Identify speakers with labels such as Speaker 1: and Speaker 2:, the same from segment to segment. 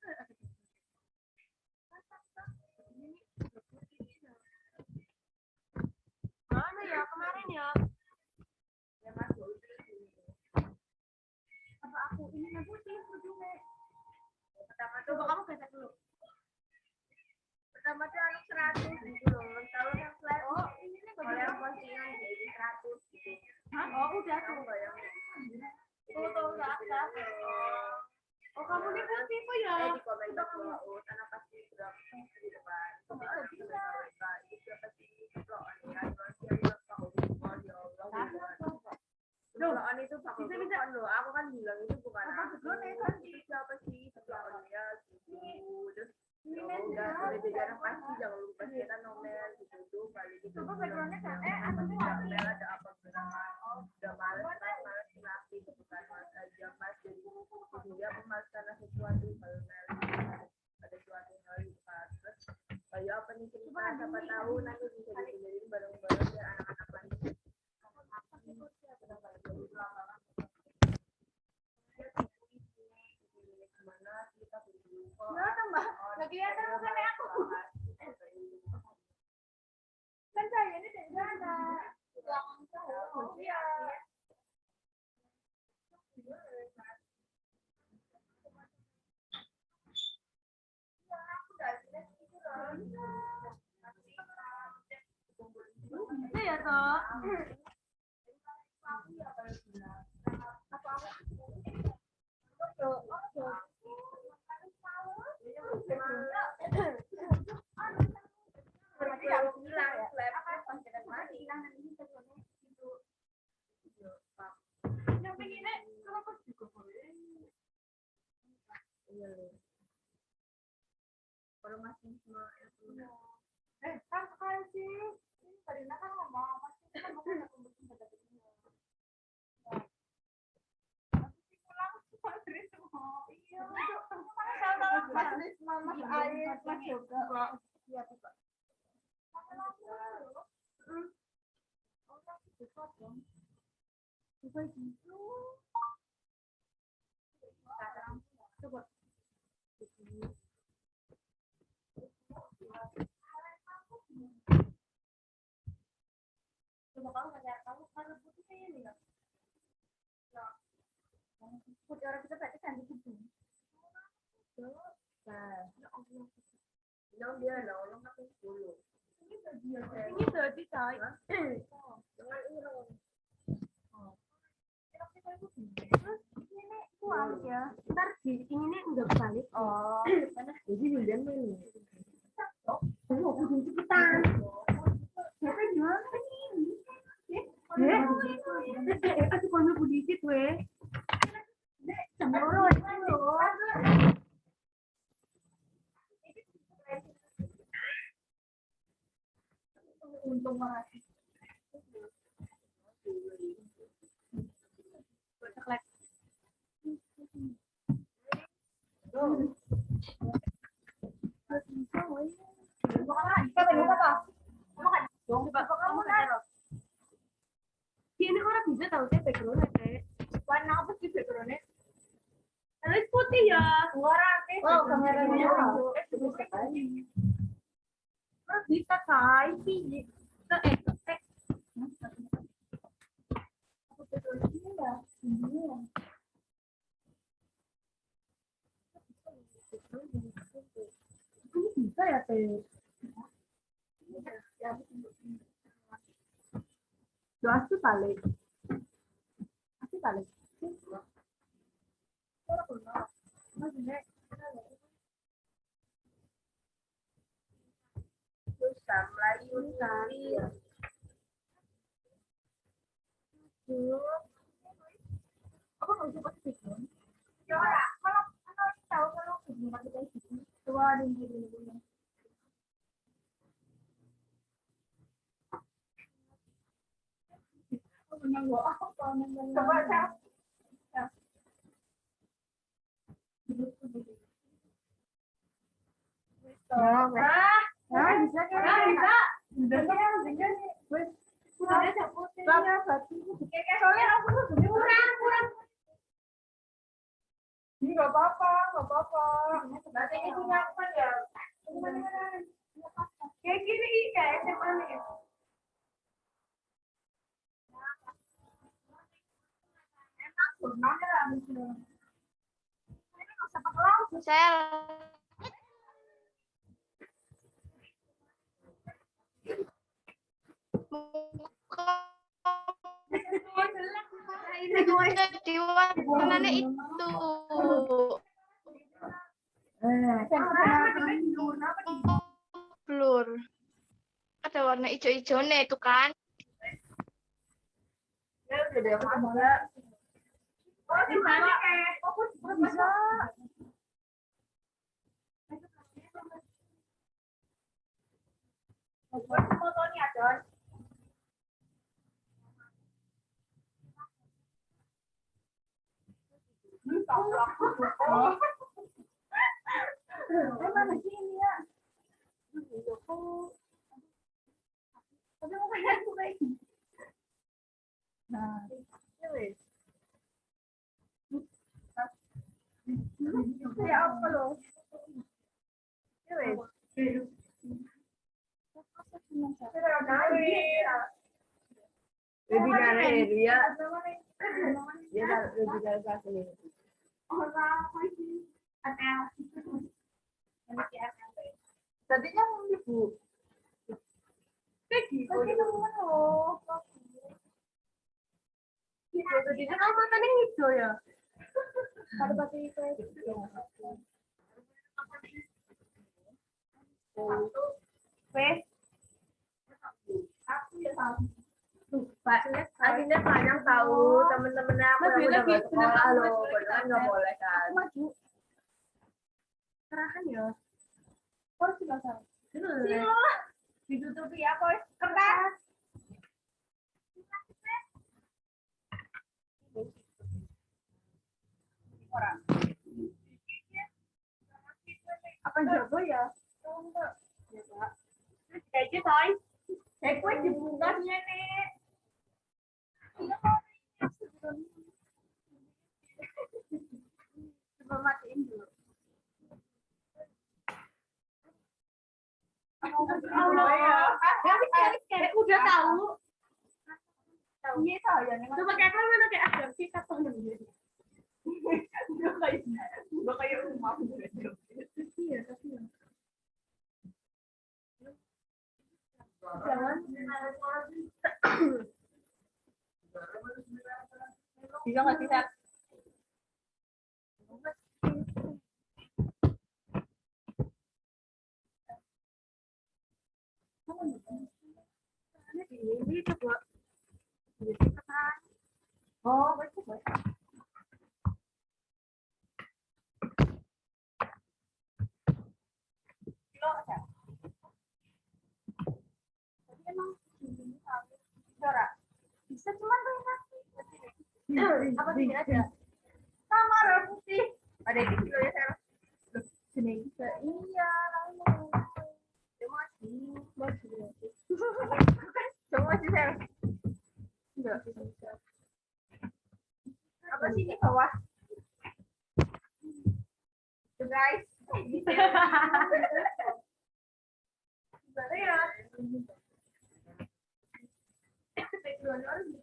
Speaker 1: Mana ya kemarin ya? Apa aku ini yang putih ujungnya? Pertama coba kamu gesek dulu. Pertama tuh anak 100 gitu loh. Kalau yang flat, oh ini nih kalau yang postingan jadi 100 gitu. Hah? Oh udah tuh. Tuh enggak. Oh kamu nih putih kok ya? Di komen kamu. Oh karena pasti berapa di depan. Itu pasti loan kan. Loan itu pakai telepon loh. Aku kan bilang itu bukan aku. Itu siapa sih loannya gitu. Terus udah jajaran pasti jangan lupa kita nomel gitu tuh kali gitu. Coba backgroundnya kan? Nomel ada apa gerangan? Oh udah males laki gitu kan mas aja mas jadi dia mas karena sesuatu kalau mel ada suatu hal gitu kan. Terus kayak apa nih cerita siapa tahu nanti bisa dibenerin bareng-bareng ya anak-anak lagi. Apa sih tuh siapa namanya jadi belakangan. Gimana kita berdua kok? Nah tambah lagi ya terus kan aku. Kan saya ini tidak ada belakang saya. Oh iya. Itu ya toh. Kalau masih kan sekali sih ini Karina kan ngomong masih kan bukan aku bikin pada begini masih pulang semua dari semua iya mas air mas juga iya juga coba gitu coba coba kamu pakai kamu kan putih ini enggak putih orang kita pakai cantik gitu nah yang dia lah orang pakai 10 ini tadi saya jangan irong ini kuat ya ntar di ini udah balik oh jadi hujan ini mau kucing cepetan siapa gimana nih aku kono budikit weh cemburu untung banget ini orang bisa tahu sih backgroundnya kayak warna apa sih backgroundnya? Harus putih ya. Warna oh kameranya bagus sekali. Bisa kai sih. Aku backgroundnya ini ya. Ini ya. Ini bisa ya teh. Doa tuh balik. Aku balik. Susah Melayu sekali. Apa nggak bisa pakai background? Ya kalau tahu kalau background pakai kayak gitu. Coba dulu. Coba saya. Bisa kan? Bisa. Soalnya aku kurang. Nggak apa-apa, nggak apa-apa. Nanti itu nyaman ya. Kayak gini, kayak SMA nih.
Speaker 2: Sel. Di warnanya itu. Blur. Ada warna hijau-hijaunya itu kan.
Speaker 1: Ya udah deh, enggak. Oh, di mana kayak fokus bisa. Fotonya, Don. Mana sini ya? Tapi mau kayak aku kayak nah, ya wes. Ya apa lo? Ya wes. Lebih dari dia. Dia lebih dari sini. Tadinya mau ibu. Kayak gitu loh. Tadinya kamu tadi hijau ya. Ada batu itu. Wes. Aku ya tahu. Pak, akhirnya banyak tahu temen-temennya aku yang udah gak sekolah loh, padahal nggak boleh kan. Maju. Serahkan ya. Oh, sudah tahu. Silo. Ditutupi ya, Koy. Kertas. Orang. Apa jago ya? Enggak. Ya, Pak. Kayak gitu, Toy. Kayak kue dibungkasnya nih. Coba matiin dulu. Udah tahu. Iya tahu ya. Coba kayak mana kayak ada sih kata namanya. Udah kayak rumah. Iya tapi ya. Jangan. Bisa nggak sih, Sat? Ini coba. Oh, bagus. Kilo aja. Tapi emang Dora, bisa cuma tuh nasi. Apa tidak ada? Sama warna putih. Ada di kilo ya, Sarah? Sini. Iya, lalu. Masih. Coba sih, Sarah. Enggak bisa. Apa sih di bawah? Tuh guys.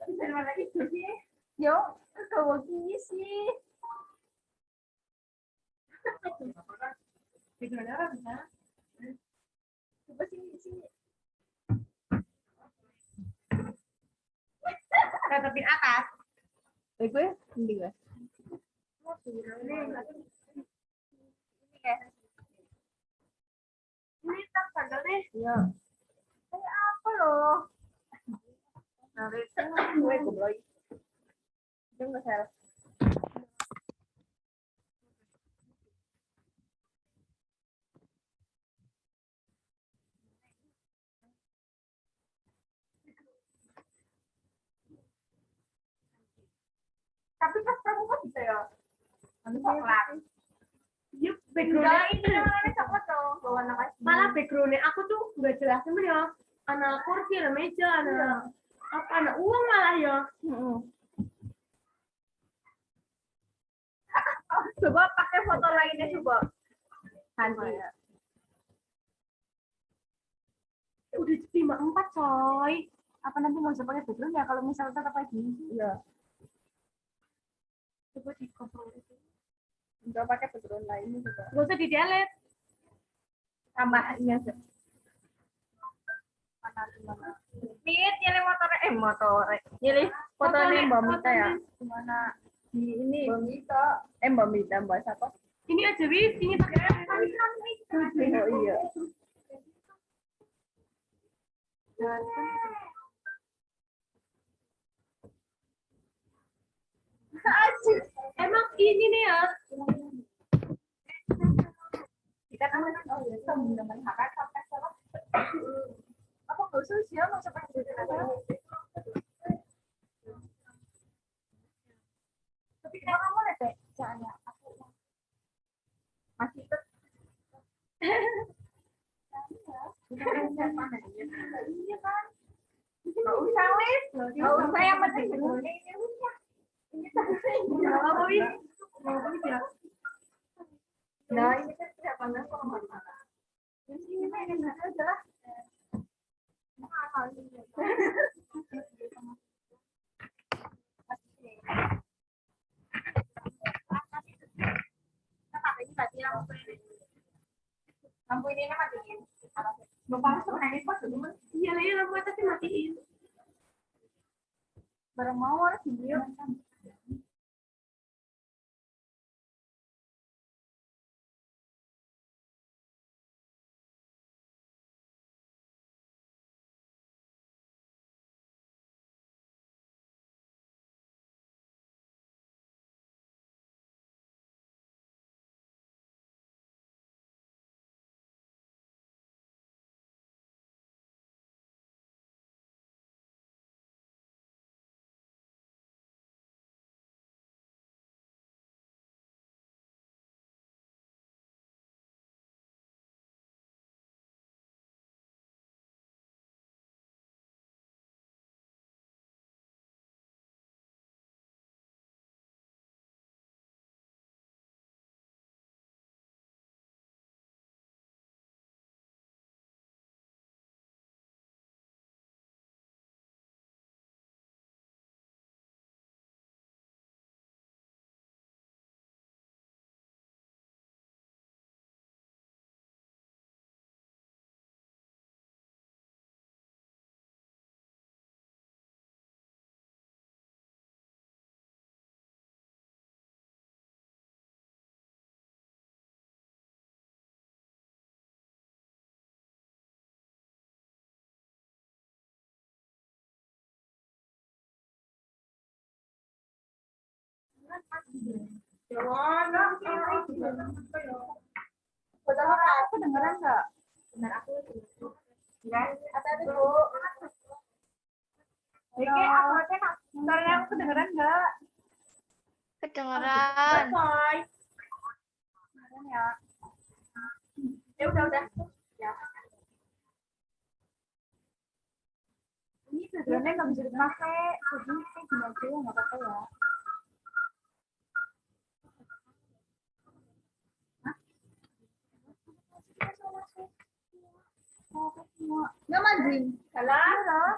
Speaker 1: Gimana ya? Yo, kalau gini sih. Coba sini. Tetapin atas. Gue mending guys. Ini tak tanggal deh. Iya. Kayak apa loh? Narik gue goblok. Itu nggak salah. Tapi pas kamu kok bisa ya? Coklat. Yuk, backgroundnya ini namanya coklat dong. Warna kasih. Malah backgroundnya aku tuh nggak jelas temen ya. Anak kursi, anak meja, anak apa, anak uang malah ya. Coba pakai foto lainnya coba. Nanti.
Speaker 3: Udah 54 coy. Apa nanti mau usah pakai background ya kalau misalnya tetap lagi?
Speaker 1: Iya.
Speaker 3: Coba di cover itu.
Speaker 1: Coba pakai background lainnya coba.
Speaker 3: Gak usah di delete.
Speaker 1: Tambah ini aja.
Speaker 3: Mana?
Speaker 1: Nyilih motor. Nyilih fotonya Mbak Mita ya.
Speaker 3: Gimana?
Speaker 1: Di ini. Mbak Mita. Mbak Mita, Mbak siapa?
Speaker 3: Ini aja wis, ini pakai apa?
Speaker 1: Oh iya.
Speaker 3: Emang ini nih ya.
Speaker 1: Kita kan teman-teman hak sampai salah. Apa nggak usah sih ya, nggak usah pakai tapi kamu lihat deh caranya aku masih tetap iya kan nggak usah wis nggak usah yang penting ini udah ini
Speaker 3: Apa wis?
Speaker 1: nah ini kan tidak pandang kemana-mana ini mah ini aja lah lampu ini matiin bapak sebenarnya pas dulu
Speaker 3: Iya lah ya lampu atasnya matiin.
Speaker 1: bareng mau harus video Betul nggak? Aku dengeran nggak? Benar aku dengeran. Ada dulu. Oke, aku aja nak. Sekarang aku kedengeran nggak?
Speaker 2: Kedengeran.
Speaker 1: Bye. Ya. Ya udah. Ya. Ini tujuannya nggak bisa dipakai. Jadi kayak gini aja ya nggak apa-apa ya. Nggak manjing. Salah.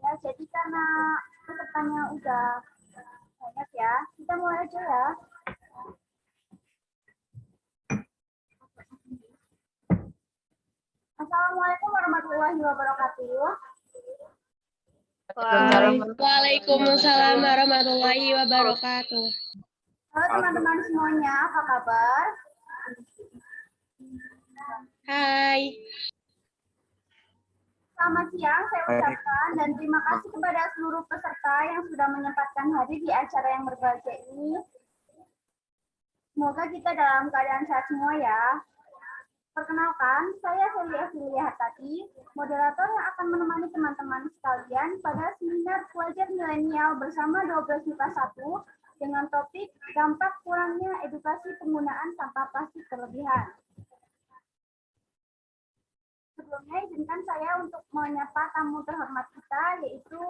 Speaker 3: Ya, jadi karena pesertanya udah banyak ya, kita mulai aja ya. Assalamualaikum warahmatullahi wabarakatuh.
Speaker 4: Waalaikumsalam warahmatullahi wabarakatuh.
Speaker 3: Halo teman-teman semuanya, apa kabar?
Speaker 4: Hai.
Speaker 3: Selamat siang, saya ucapkan dan terima kasih kepada seluruh peserta yang sudah menyempatkan hadir di acara yang berbahagia ini. Semoga kita dalam keadaan sehat semua ya. Perkenalkan, saya Celia Filia Hartati, moderator yang akan menemani teman-teman sekalian pada seminar pelajar milenial bersama 12 MIPA 1 dengan topik dampak kurangnya edukasi penggunaan sampah plastik berlebihan. Sebelumnya izinkan saya untuk menyapa tamu terhormat kita, yaitu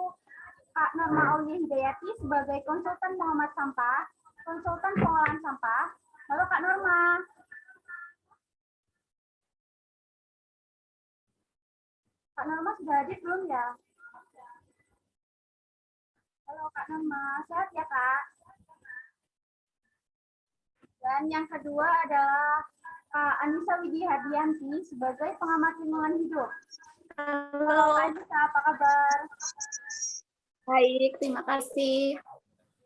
Speaker 3: Kak Norma Aulia Hidayati sebagai konsultan pengamat sampah, konsultan pengolahan sampah. Halo Kak Norma. Kak Norma sudah hadir belum ya? Halo Kak Norma, sehat ya Kak? Dan yang kedua adalah Kak Anissa Widi Hadianti sebagai pengamat lingkungan hidup. Halo Kak Anissa, apa kabar?
Speaker 2: Baik, terima kasih.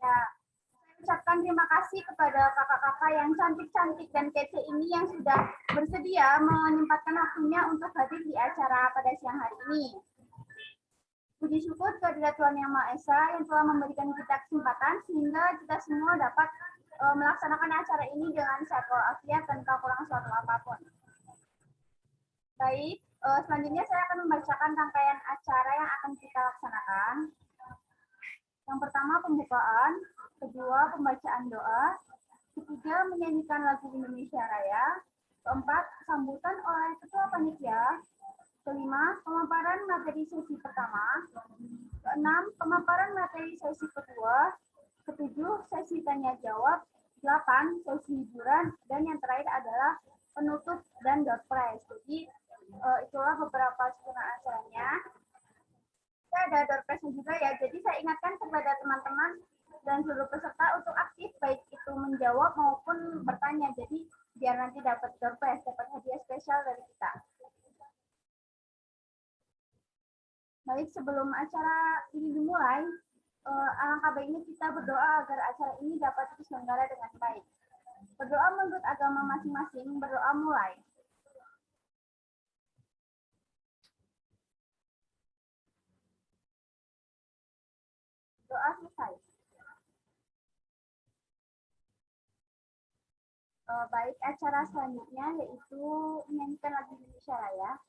Speaker 3: Ya, saya ucapkan terima kasih kepada kakak-kakak yang cantik-cantik dan kece ini yang sudah bersedia menyempatkan waktunya untuk hadir di acara pada siang hari ini. Puji syukur kehadirat Tuhan Yang Maha Esa yang telah memberikan kita kesempatan sehingga kita semua dapat melaksanakan acara ini dengan sehat walafiat tanpa kurang suatu apapun. Baik, selanjutnya saya akan membacakan rangkaian acara yang akan kita laksanakan. Yang pertama pembukaan, kedua pembacaan doa, ketiga menyanyikan lagu Indonesia Raya, keempat sambutan oleh Ketua Panitia, Kelima, pemaparan materi sesi pertama. Keenam, pemaparan materi sesi kedua. Ketujuh, sesi tanya jawab. 8, sesi hiburan. Dan yang terakhir adalah penutup dan door prize. Jadi itulah beberapa susunan acaranya. Kita ada door prize juga ya. Jadi saya ingatkan kepada teman-teman dan seluruh peserta untuk aktif baik itu menjawab maupun bertanya. Jadi biar nanti dapat door prize, dapat hadiah spesial dari kita. Baik, sebelum acara ini dimulai, alangkah baiknya kita berdoa agar acara ini dapat terselenggara dengan baik. Berdoa menurut agama masing-masing, berdoa mulai. Doa selesai. Baik, acara selanjutnya yaitu menyanyikan lagu Indonesia Raya.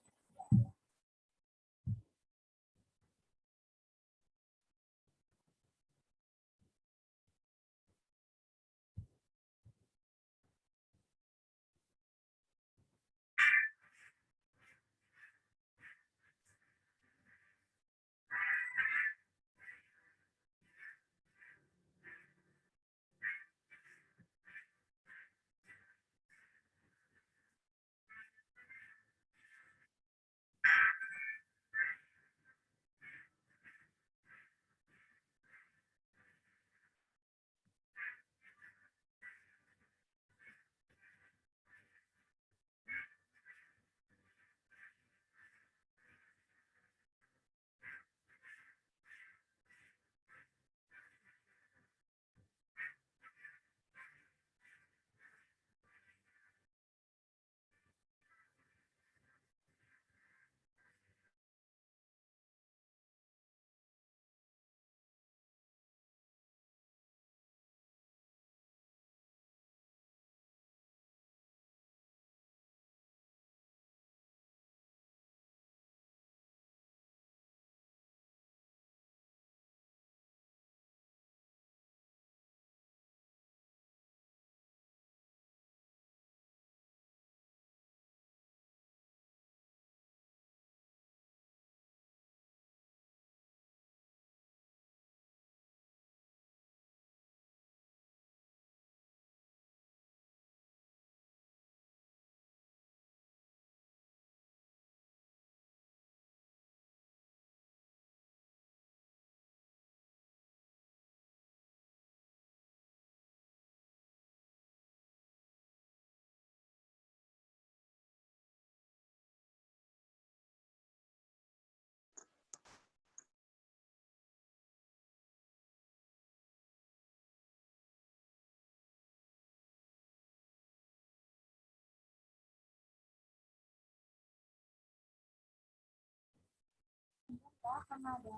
Speaker 3: Karena ada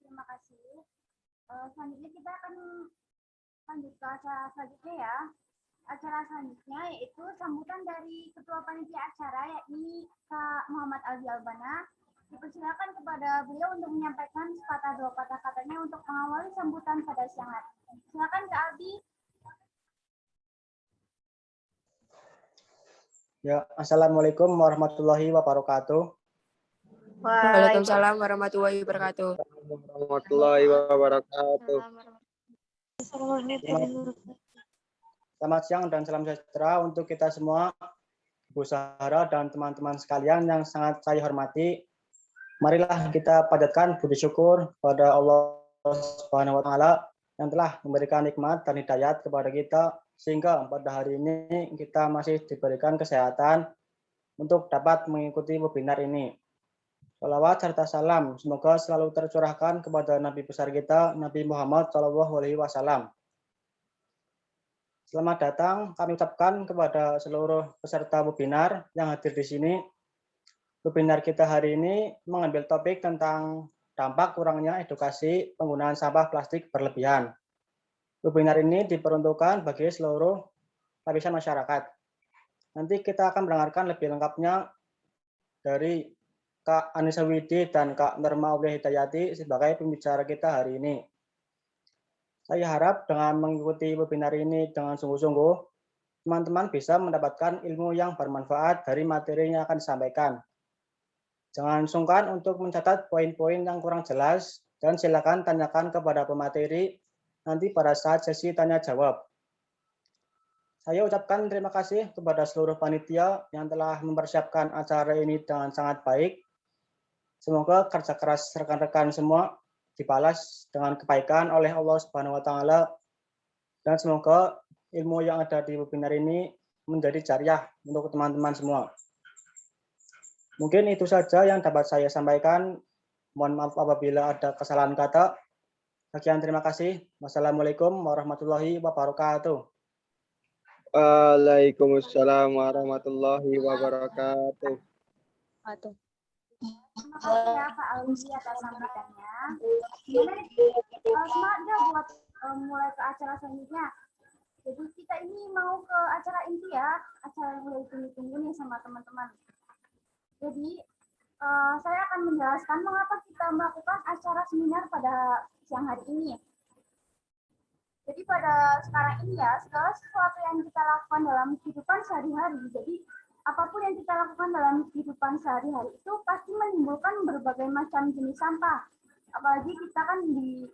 Speaker 3: terima kasih. Selanjutnya kita akan lanjut ke acara selanjutnya ya. Acara selanjutnya yaitu sambutan dari Ketua Panitia Acara yakni Kak Muhammad Aldi Albana. Dipersilakan kepada beliau untuk menyampaikan sepatah dua patah katanya untuk mengawali sambutan pada siang hari. Silakan Kak Aldi.
Speaker 5: Ya, Assalamualaikum warahmatullahi wabarakatuh.
Speaker 6: Waalaikumsalam warahmatullahi wabarakatuh.
Speaker 7: Warahmatullahi wabarakatuh.
Speaker 5: Selamat siang dan salam sejahtera untuk kita semua, Bu Zahra dan teman-teman sekalian yang sangat saya hormati. Marilah kita panjatkan budi syukur kepada Allah Subhanahu wa taala yang telah memberikan nikmat dan hidayat kepada kita sehingga pada hari ini kita masih diberikan kesehatan untuk dapat mengikuti webinar ini. Salawat serta salam semoga selalu tercurahkan kepada Nabi besar kita, Nabi Muhammad SAW. Selamat datang kami ucapkan kepada seluruh peserta webinar yang hadir di sini. Webinar kita hari ini mengambil topik tentang dampak kurangnya edukasi penggunaan sampah plastik berlebihan. Webinar ini diperuntukkan bagi seluruh lapisan masyarakat. Nanti kita akan mendengarkan lebih lengkapnya dari Kak Anissa Widi dan Kak Norma Aulia Hidayati sebagai pembicara kita hari ini. Saya harap dengan mengikuti webinar ini dengan sungguh-sungguh, teman-teman bisa mendapatkan ilmu yang bermanfaat dari materi yang akan disampaikan. Jangan sungkan untuk mencatat poin-poin yang kurang jelas dan silakan tanyakan kepada pemateri nanti pada saat sesi tanya jawab. Saya ucapkan terima kasih kepada seluruh panitia yang telah mempersiapkan acara ini dengan sangat baik. Semoga kerja keras rekan-rekan semua dibalas dengan kebaikan oleh Allah Subhanahu wa taala dan semoga ilmu yang ada di webinar ini menjadi jariah untuk teman-teman semua. Mungkin itu saja yang dapat saya sampaikan. Mohon maaf apabila ada kesalahan kata. Sekian, terima kasih. Wassalamualaikum warahmatullahi wabarakatuh.
Speaker 7: Waalaikumsalam warahmatullahi wabarakatuh.
Speaker 3: Terima kasih ya Kak Aldi atas sambutannya. Semangat deh buat mulai ke acara selanjutnya. Jadi kita ini mau ke acara inti ya, acara yang udah ditunggu-tunggu nih sama teman-teman. Jadi saya akan menjelaskan mengapa kita melakukan acara seminar pada siang hari ini. Jadi pada sekarang ini ya, segala sesuatu yang kita lakukan dalam kehidupan sehari-hari, jadi apapun yang kita lakukan dalam kehidupan sehari-hari itu pasti menimbulkan berbagai macam jenis sampah. Apalagi kita kan di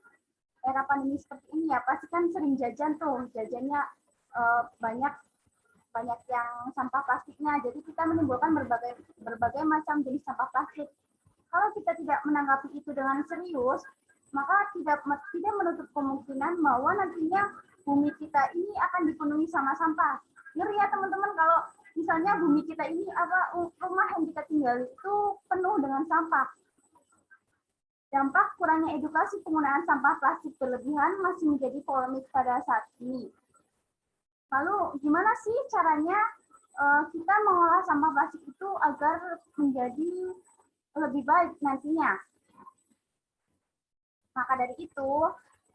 Speaker 3: era pandemi seperti ini ya, pasti kan sering jajan tuh, jajannya banyak yang sampah plastiknya. Jadi kita menimbulkan berbagai macam jenis sampah plastik. Kalau kita tidak menanggapi itu dengan serius, maka tidak menutup kemungkinan bahwa nantinya bumi kita ini akan dipenuhi sama sampah. Ngeri ya teman-teman kalau misalnya bumi kita ini rumah yang kita tinggali itu penuh dengan sampah. Dampak kurangnya edukasi penggunaan sampah plastik berlebihan masih menjadi polemik pada saat ini. Lalu gimana sih caranya kita mengolah sampah plastik itu agar menjadi lebih baik nantinya? Maka dari itu,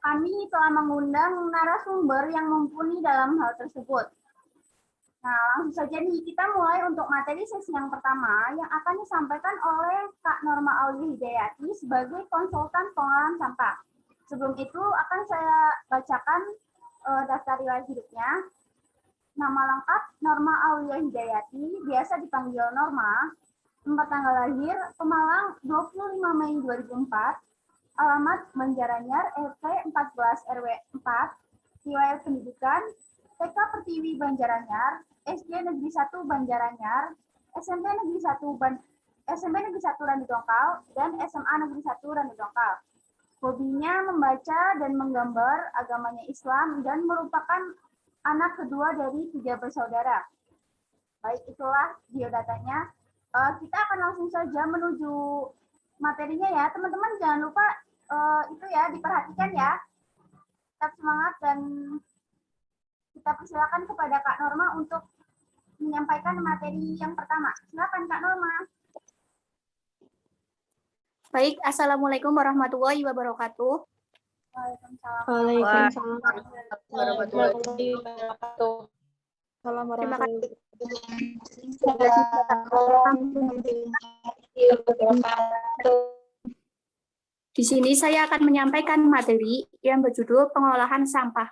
Speaker 3: kami telah mengundang narasumber yang mumpuni dalam hal tersebut. Nah, langsung saja nih, kita mulai untuk materi sesi yang pertama yang akan disampaikan oleh Kak Norma Aulia Hidayati sebagai konsultan pengolahan sampah. Sebelum itu, akan saya bacakan daftar riwayat hidupnya. Nama lengkap Norma Aulia Hidayati, biasa dipanggil Norma. Tempat tanggal lahir, Pemalang, 25 Mei 2004. Alamat Banjaranyar, RT 14 RW 4, riwayat pendidikan, TK Pertiwi Banjaranyar, SD Negeri 1 Banjaranyar, SMP Negeri 1 Randu Dongkal, dan SMA Negeri 1 Randu Dongkal. Hobinya membaca dan menggambar, agamanya Islam, dan merupakan anak kedua dari 3 bersaudara. Baik, itulah biodatanya. Kita akan langsung saja menuju materinya ya. Teman-teman jangan lupa itu ya diperhatikan ya. Tetap semangat dan kita persilakan kepada Kak Norma untuk menyampaikan materi yang pertama. Silakan Kak Norma. Baik, Assalamualaikum warahmatullahi wabarakatuh.
Speaker 4: Waalaikumsalam
Speaker 1: Warahmatullahi
Speaker 4: warahmatullahi wabarakatuh.
Speaker 3: Terima kasih. Di sini saya akan menyampaikan materi yang berjudul pengolahan sampah.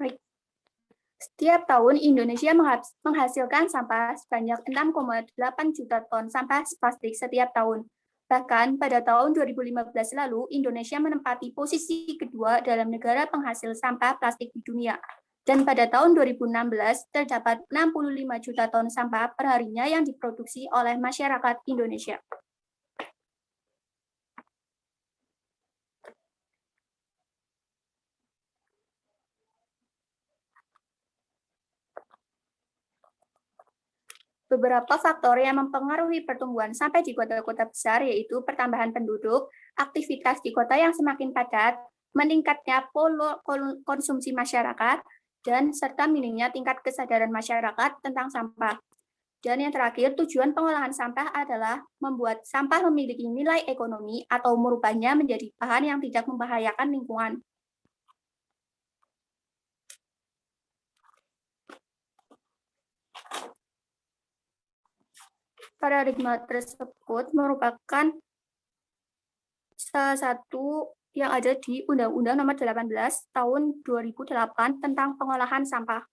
Speaker 3: Baik. Setiap tahun Indonesia menghasilkan sampah sebanyak 6,8 juta ton sampah plastik setiap tahun. Bahkan pada tahun 2015 lalu, Indonesia menempati posisi kedua dalam negara penghasil sampah plastik di dunia. Dan pada tahun 2016 terdapat 65 juta ton sampah perharinya yang diproduksi oleh masyarakat Indonesia. Beberapa faktor yang mempengaruhi pertumbuhan sampah di kota-kota besar yaitu pertambahan penduduk, aktivitas di kota yang semakin padat, meningkatnya pola konsumsi masyarakat, dan serta minimnya tingkat kesadaran masyarakat tentang sampah. Dan yang terakhir, tujuan pengolahan sampah adalah membuat sampah memiliki nilai ekonomi atau merubahnya menjadi bahan yang tidak membahayakan lingkungan. Paradigma tersebut merupakan salah satu yang ada di Undang-Undang Nomor 18 Tahun 2008 tentang pengolahan sampah.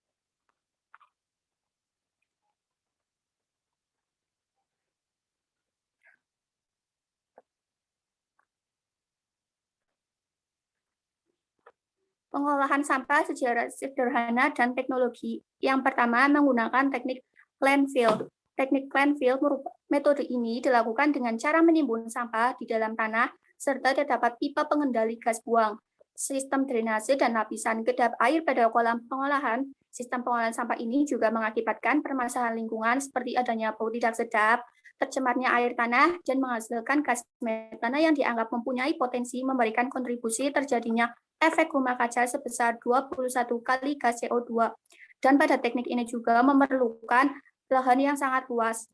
Speaker 3: Pengolahan sampah secara sederhana dan teknologi. Yang pertama menggunakan teknik landfill. Teknik landfill metode ini dilakukan dengan cara menimbun sampah di dalam tanah serta terdapat pipa pengendali gas buang. Sistem drainase dan lapisan kedap air pada kolam pengolahan. Sistem pengolahan sampah ini juga mengakibatkan permasalahan lingkungan seperti adanya bau tidak sedap, tercemarnya air tanah, dan menghasilkan gas metana yang dianggap mempunyai potensi memberikan kontribusi terjadinya efek rumah kaca sebesar 21 kali gas CO2. Dan pada teknik ini juga memerlukan lahan yang sangat luas.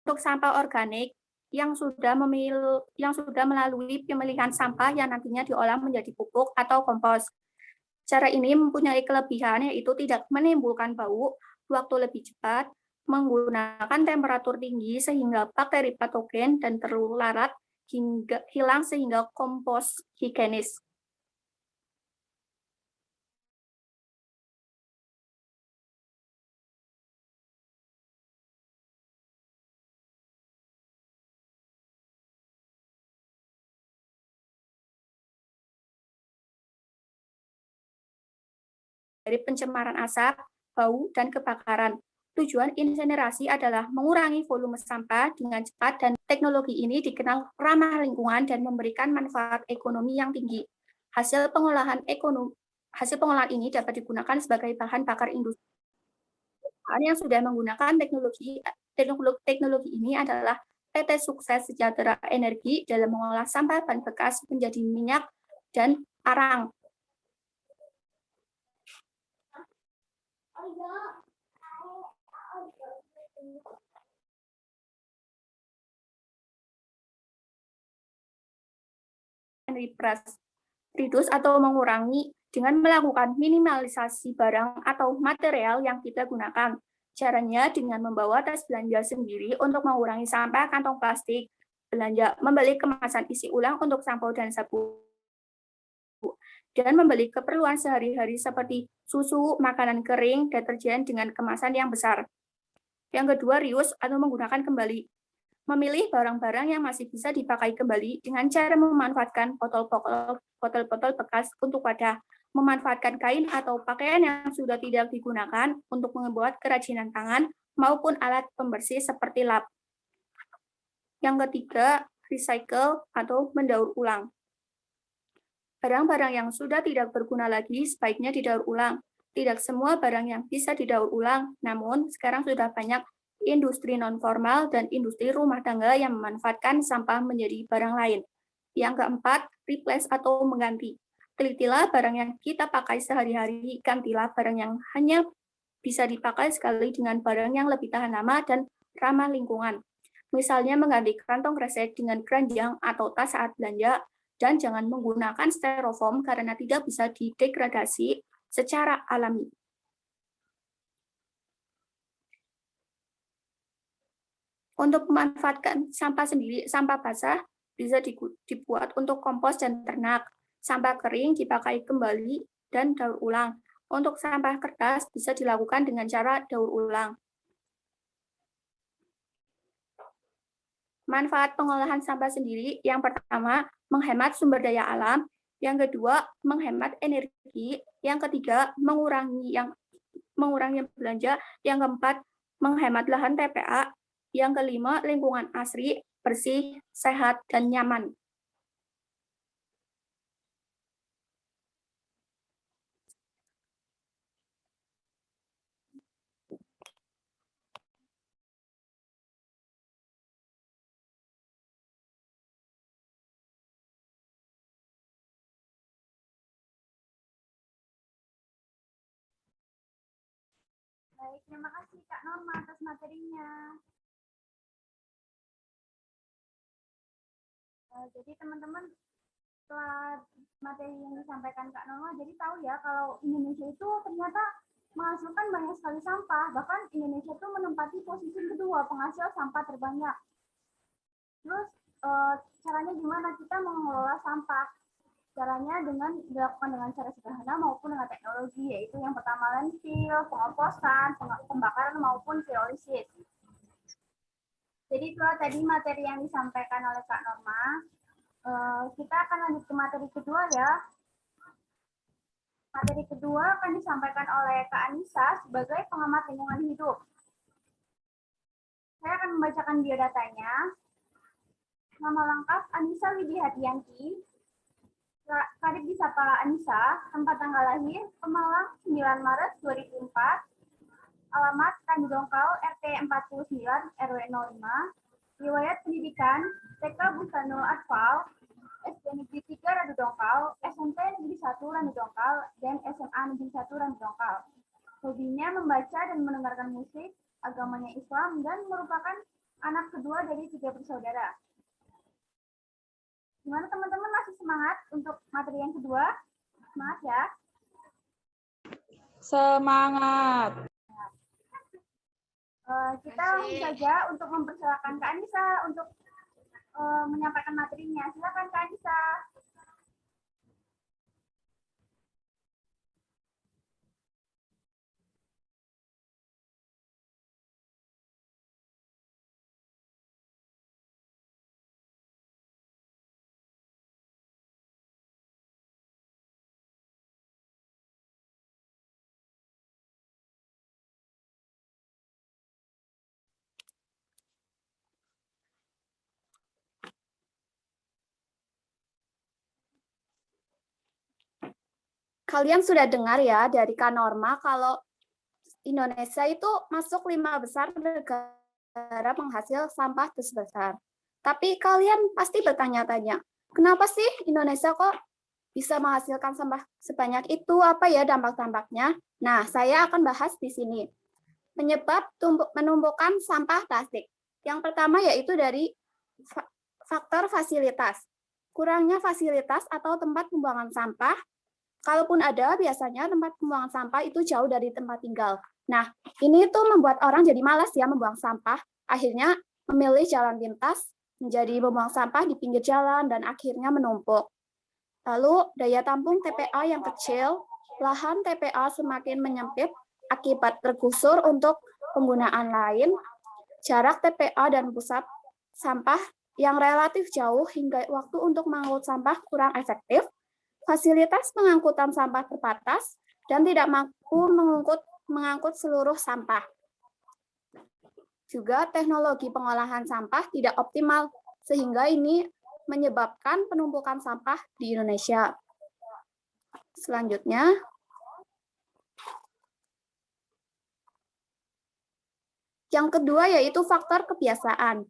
Speaker 3: Untuk sampah organik, yang sudah melalui pemilihan sampah yang nantinya diolah menjadi pupuk atau kompos. Cara ini mempunyai kelebihan yaitu tidak menimbulkan bau, waktu lebih cepat, menggunakan temperatur tinggi sehingga bakteri patogen dan telur larat hingga hilang sehingga kompos higienis. Dari pencemaran asap, bau, dan kebakaran. Tujuan insinerasi adalah mengurangi volume sampah dengan cepat dan teknologi ini dikenal ramah lingkungan dan memberikan manfaat ekonomi yang tinggi. Hasil pengolahan ini dapat digunakan sebagai bahan bakar industri. Yang sudah menggunakan teknologi ini adalah PT Sukses Sejahtera Energi dalam mengolah sampah bahan bekas menjadi minyak dan arang. Reduce atau mengurangi dengan melakukan minimalisasi barang atau material yang kita gunakan. Caranya dengan membawa tas belanja sendiri untuk mengurangi sampah kantong plastik, belanja membeli kemasan isi ulang untuk sampo dan sabun, dan membeli keperluan sehari-hari seperti susu, makanan kering, deterjen dengan kemasan yang besar. Yang kedua, reuse atau menggunakan kembali. Memilih barang-barang yang masih bisa dipakai kembali dengan cara memanfaatkan botol-botol bekas untuk wadah, memanfaatkan kain atau pakaian yang sudah tidak digunakan untuk membuat kerajinan tangan maupun alat pembersih seperti lap. Yang ketiga, recycle atau mendaur ulang. Barang-barang yang sudah tidak berguna lagi sebaiknya didaur ulang. Tidak semua barang yang bisa didaur ulang, namun sekarang sudah banyak industri non-formal dan industri rumah tangga yang memanfaatkan sampah menjadi barang lain. Yang keempat, replace atau mengganti. Telitilah barang yang kita pakai sehari-hari, gantilah barang yang hanya bisa dipakai sekali dengan barang yang lebih tahan lama dan ramah lingkungan. Misalnya mengganti kantong kresek dengan keranjang atau tas saat belanja, dan jangan menggunakan styrofoam karena tidak bisa didegradasi secara alami. Untuk memanfaatkan sampah sendiri, sampah basah bisa dibuat untuk kompos dan ternak. Sampah kering dipakai kembali dan daur ulang. Untuk sampah kertas bisa dilakukan dengan cara daur ulang. Manfaat pengolahan sampah sendiri, yang pertama, menghemat sumber daya alam, yang kedua, menghemat energi, yang ketiga, mengurangi belanja, yang keempat, menghemat lahan TPA, yang kelima, lingkungan asri, bersih, sehat, dan nyaman.
Speaker 6: Baik, terima kasih Kak Norma atas materinya. Jadi teman-teman, setelah materi yang disampaikan Kak Norma, jadi tahu ya kalau Indonesia itu ternyata menghasilkan banyak sekali sampah. Bahkan Indonesia itu menempati posisi kedua penghasil sampah terbanyak. Terus caranya gimana kita mengelola sampah? Caranya dilakukan dengan cara sederhana maupun dengan teknologi, yaitu yang pertama landfill, pengomposan, pembakaran maupun pirolisis. Jadi kalau tadi materi yang disampaikan oleh Kak Norma, kita akan lanjut ke materi kedua ya. Materi kedua akan disampaikan oleh Kak Anissa sebagai pengamat lingkungan hidup. Saya akan membacakan biodatanya. Nama lengkap Anissa Widihardianti, Kadip Disapa Anissa, tempat tanggal lahir Pemalang 9 Maret 2004, alamat Tanjung Dongkal RT 49 RW 05, riwayat pendidikan TK Busanul Atfal, SD Negeri 3 Radu Dongkal, SMP Negeri 1 Radu Dongkal, dan SMA Negeri 1 Radu Dongkal. Hobinya membaca dan mendengarkan musik, agamanya Islam, dan merupakan anak kedua dari 3 bersaudara. Gimana teman-teman, masih semangat untuk materi yang kedua? Semangat ya.
Speaker 8: Semangat.
Speaker 6: Kita langsung saja untuk mempersilakan Kak Anissa untuk menyampaikan materinya. Silakan Kak Anissa.
Speaker 3: Kalian sudah dengar ya dari Kak Norma kalau Indonesia itu masuk 5 besar negara penghasil sampah terbesar. Tapi kalian pasti bertanya-tanya, kenapa sih Indonesia kok bisa menghasilkan sampah sebanyak itu? Apa ya dampak-dampaknya? Nah, saya akan bahas di sini. Penyebab menumbuhkan sampah plastik. Yang pertama yaitu dari faktor fasilitas. Kurangnya fasilitas atau tempat pembuangan sampah. Kalaupun ada, biasanya tempat pembuangan sampah itu jauh dari tempat tinggal. Nah, ini tuh membuat orang jadi malas ya membuang sampah. Akhirnya memilih jalan pintas, menjadi membuang sampah di pinggir jalan, dan akhirnya menumpuk. Lalu, daya tampung TPA yang kecil, lahan TPA semakin menyempit akibat tergusur untuk penggunaan lain, jarak TPA dan pusat sampah yang relatif jauh hingga waktu untuk mengangkut sampah kurang efektif, fasilitas pengangkutan sampah terbatas, dan tidak mampu mengangkut seluruh sampah. Juga teknologi pengolahan sampah tidak optimal, sehingga ini menyebabkan penumpukan sampah di Indonesia. Selanjutnya, yang kedua yaitu faktor kebiasaan.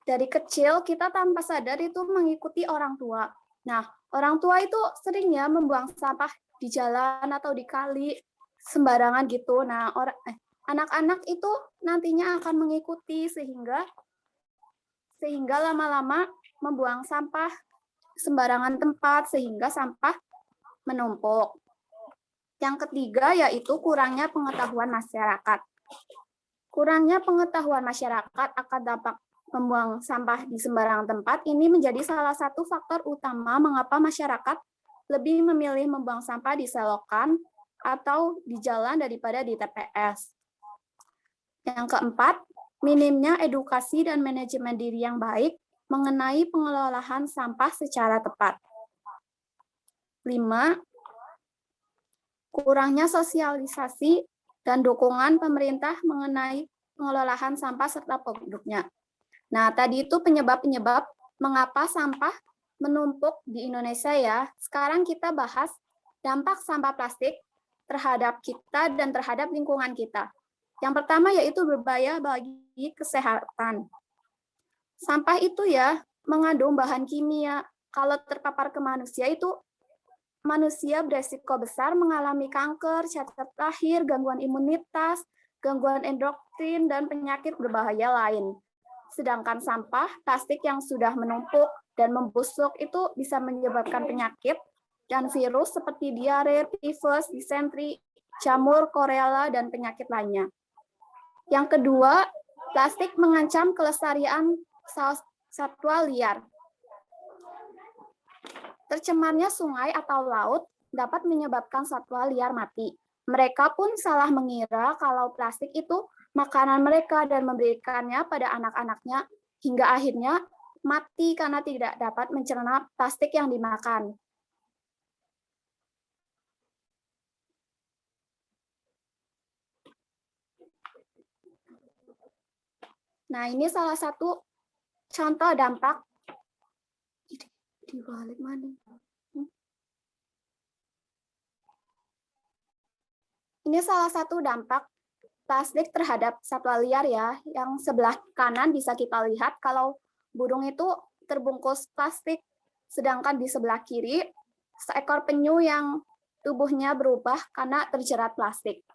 Speaker 3: Dari kecil kita tanpa sadar itu mengikuti orang tua. Nah, orang tua itu seringnya membuang sampah di jalan atau di kali sembarangan gitu. Nah, anak-anak itu nantinya akan mengikuti sehingga lama-lama membuang sampah sembarangan tempat sehingga sampah menumpuk. Yang ketiga yaitu kurangnya pengetahuan masyarakat. Kurangnya pengetahuan masyarakat akan dampak membuang sampah di sembarangan tempat ini menjadi salah satu faktor utama mengapa masyarakat lebih memilih membuang sampah di selokan atau di jalan daripada di TPS. Yang keempat, minimnya edukasi dan manajemen diri yang baik mengenai pengelolaan sampah secara tepat. 5. Kurangnya sosialisasi dan dukungan pemerintah mengenai pengelolaan sampah serta produknya. Nah, tadi itu penyebab-penyebab mengapa sampah menumpuk di Indonesia ya. Sekarang kita bahas dampak sampah plastik terhadap kita dan terhadap lingkungan kita. Yang pertama yaitu berbahaya bagi kesehatan. Sampah itu ya mengandung bahan kimia. Kalau terpapar ke manusia itu manusia beresiko besar mengalami kanker, cacat lahir, gangguan imunitas, gangguan endokrin, dan penyakit berbahaya lain. Sedangkan sampah plastik yang sudah menumpuk dan membusuk itu bisa menyebabkan penyakit dan virus seperti diare, tifus, disentri, jamur, korela, dan penyakit lainnya. Yang kedua, plastik mengancam kelestarian satwa liar. Tercemarnya sungai atau laut dapat menyebabkan satwa liar mati. Mereka pun salah mengira kalau plastik itu makanan mereka dan memberikannya pada anak-anaknya hingga akhirnya mati karena tidak dapat mencerna plastik yang dimakan. Nah, ini salah satu contoh dampak di balik mana? Ini salah satu dampak plastik terhadap satwa liar ya, yang sebelah kanan bisa kita lihat kalau burung itu terbungkus plastik, sedangkan di sebelah kiri seekor penyu yang tubuhnya berubah karena terjerat plastik.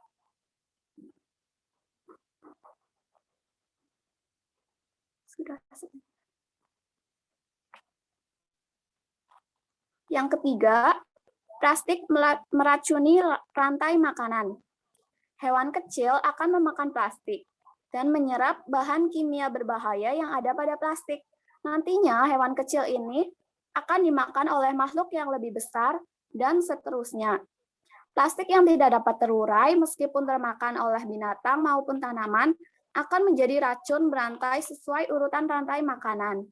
Speaker 3: Sudah. Yang ketiga, plastik meracuni rantai makanan. Hewan kecil akan memakan plastik dan menyerap bahan kimia berbahaya yang ada pada plastik. Nantinya hewan kecil ini akan dimakan oleh makhluk yang lebih besar dan seterusnya. Plastik yang tidak dapat terurai meskipun termakan oleh binatang maupun tanaman akan menjadi racun berantai sesuai urutan rantai makanan.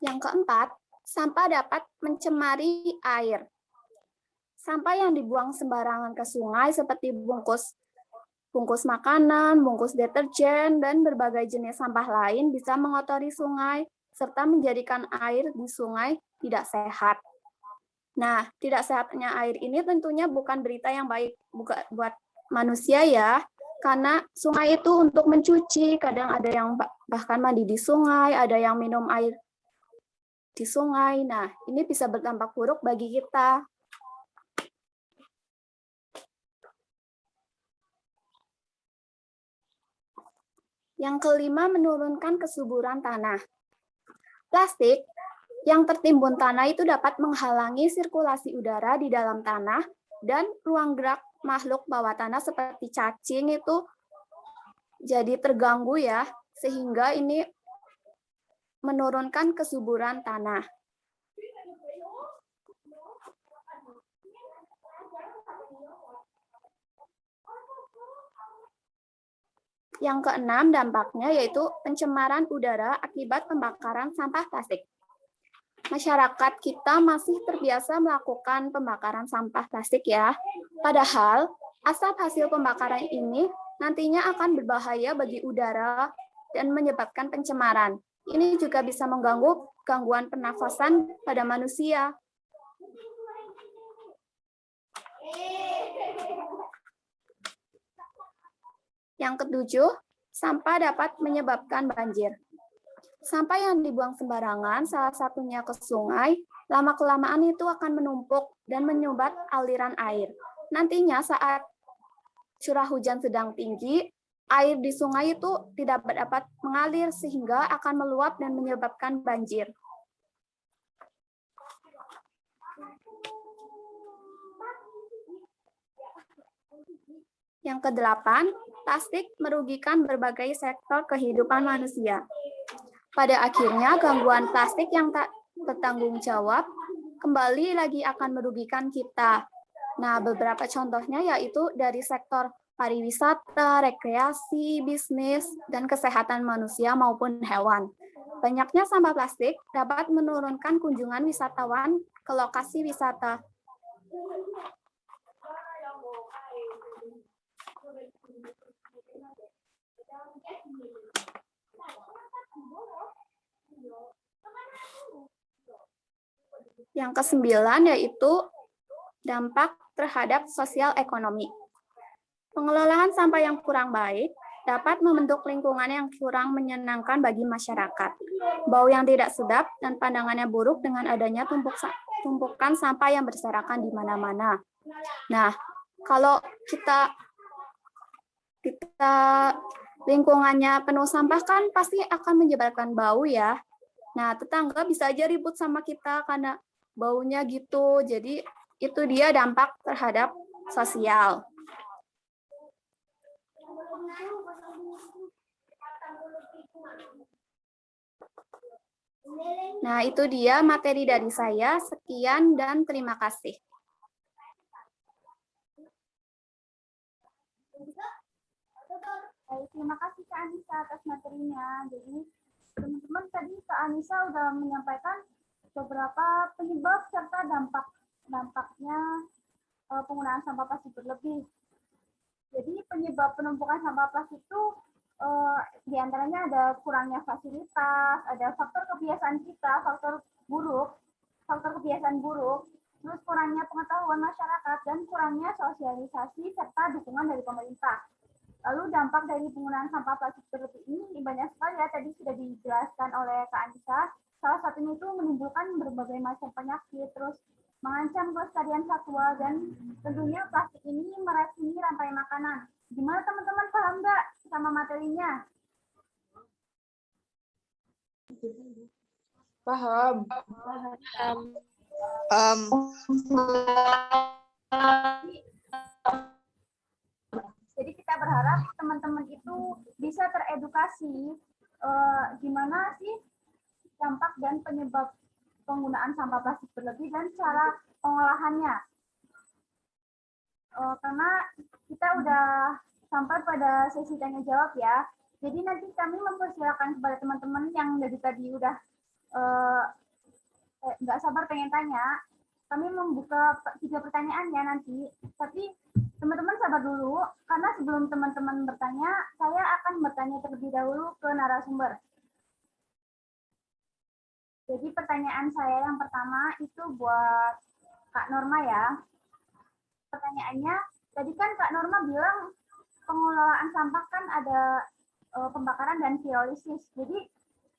Speaker 3: Yang keempat, sampah dapat mencemari air. Sampah yang dibuang sembarangan ke sungai seperti bungkus makanan, bungkus deterjen, dan berbagai jenis sampah lain bisa mengotori sungai serta menjadikan air di sungai tidak sehat. Nah, tidak sehatnya air ini tentunya bukan berita yang baik buat manusia ya, karena sungai itu untuk mencuci, kadang ada yang bahkan mandi di sungai, ada yang minum air di sungai. Nah, ini bisa berdampak buruk bagi kita. Yang kelima, menurunkan kesuburan tanah. Plastik yang tertimbun tanah itu dapat menghalangi sirkulasi udara di dalam tanah dan ruang gerak makhluk bawah tanah seperti cacing itu jadi terganggu ya, sehingga ini menurunkan kesuburan tanah. Yang keenam, dampaknya yaitu pencemaran udara akibat pembakaran sampah plastik. Masyarakat kita masih terbiasa melakukan pembakaran sampah plastik ya. Padahal, asap hasil pembakaran ini nantinya akan berbahaya bagi udara dan menyebabkan pencemaran. Ini juga bisa mengganggu gangguan pernafasan pada manusia. Yang ketujuh, sampah dapat menyebabkan banjir. Sampah yang dibuang sembarangan, salah satunya ke sungai, lama-kelamaan itu akan menumpuk dan menyumbat aliran air. Nantinya saat curah hujan sedang tinggi, air di sungai itu tidak dapat mengalir sehingga akan meluap dan menyebabkan banjir. Yang kedelapan, plastik merugikan berbagai sektor kehidupan manusia. Pada akhirnya, gangguan plastik yang tak bertanggung jawab kembali lagi akan merugikan kita. Nah, beberapa contohnya yaitu dari sektor pariwisata, rekreasi, bisnis, dan kesehatan manusia maupun hewan. Banyaknya sampah plastik dapat menurunkan kunjungan wisatawan ke lokasi wisata. Yang kesembilan yaitu dampak terhadap sosial ekonomi. Pengelolaan sampah yang kurang baik dapat membentuk lingkungan yang kurang menyenangkan bagi masyarakat. Bau yang tidak sedap dan pandangannya buruk dengan adanya tumpukan sampah yang berserakan di mana-mana. Nah, kalau kita lingkungannya penuh sampah kan pasti akan menyebabkan bau ya. Nah, tetangga bisa aja ribut sama kita karena baunya gitu. Jadi itu dia dampak terhadap sosial. Nah, itu dia materi dari saya. Sekian dan terima kasih.
Speaker 6: Baik, terima kasih Kak Anissa atas materinya. Jadi teman-teman tadi Kak Anissa sudah menyampaikan beberapa penyebab serta dampaknya penggunaan sampah plastik berlebih. Jadi penyebab penumpukan sampah plastik itu diantaranya ada kurangnya fasilitas, ada faktor kebiasaan kita, faktor kebiasaan buruk, terus kurangnya pengetahuan masyarakat dan kurangnya sosialisasi serta dukungan dari pemerintah. Lalu dampak dari penggunaan sampah plastik berlebih ini banyak sekali ya, tadi sudah dijelaskan oleh Kak Anissa. Salah satunya itu menimbulkan berbagai macam penyakit, terus mengancam kelestarian satwa, dan tentunya plastik ini meracuni rantai makanan. Gimana teman-teman, paham nggak sama materinya?
Speaker 1: Paham.
Speaker 6: Jadi kita berharap teman-teman itu bisa teredukasi gimana sih dampak dan penyebab penggunaan sampah plastik berlebih dan cara pengolahannya. Karena kita udah sampai pada sesi tanya jawab ya. Jadi nanti kami mempersilakan kepada teman-teman yang dari tadi udah nggak sabar pengen tanya. Kami membuka 3 pertanyaan ya nanti. Tapi teman-teman sabar dulu, karena sebelum teman-teman bertanya, saya akan bertanya terlebih dahulu ke narasumber. Jadi pertanyaan saya yang pertama itu buat Kak Norma ya. Pertanyaannya, tadi kan Kak Norma bilang pengelolaan sampah kan ada pembakaran dan pirolisis. Jadi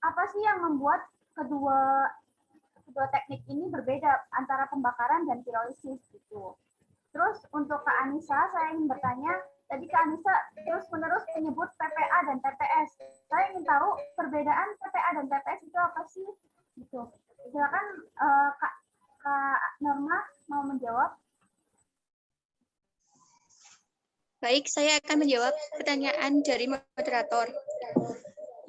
Speaker 6: apa sih yang membuat kedua teknik ini berbeda antara pembakaran dan pirolisis gitu? Terus untuk Kak Anissa, saya ingin bertanya, tadi Kak Anissa terus-menerus menyebut TPA dan TPS. Saya ingin tahu perbedaan TPA dan TPS itu apa sih? Gitu. Silakan Kak Norma mau menjawab.
Speaker 2: Baik, saya akan menjawab pertanyaan dari moderator.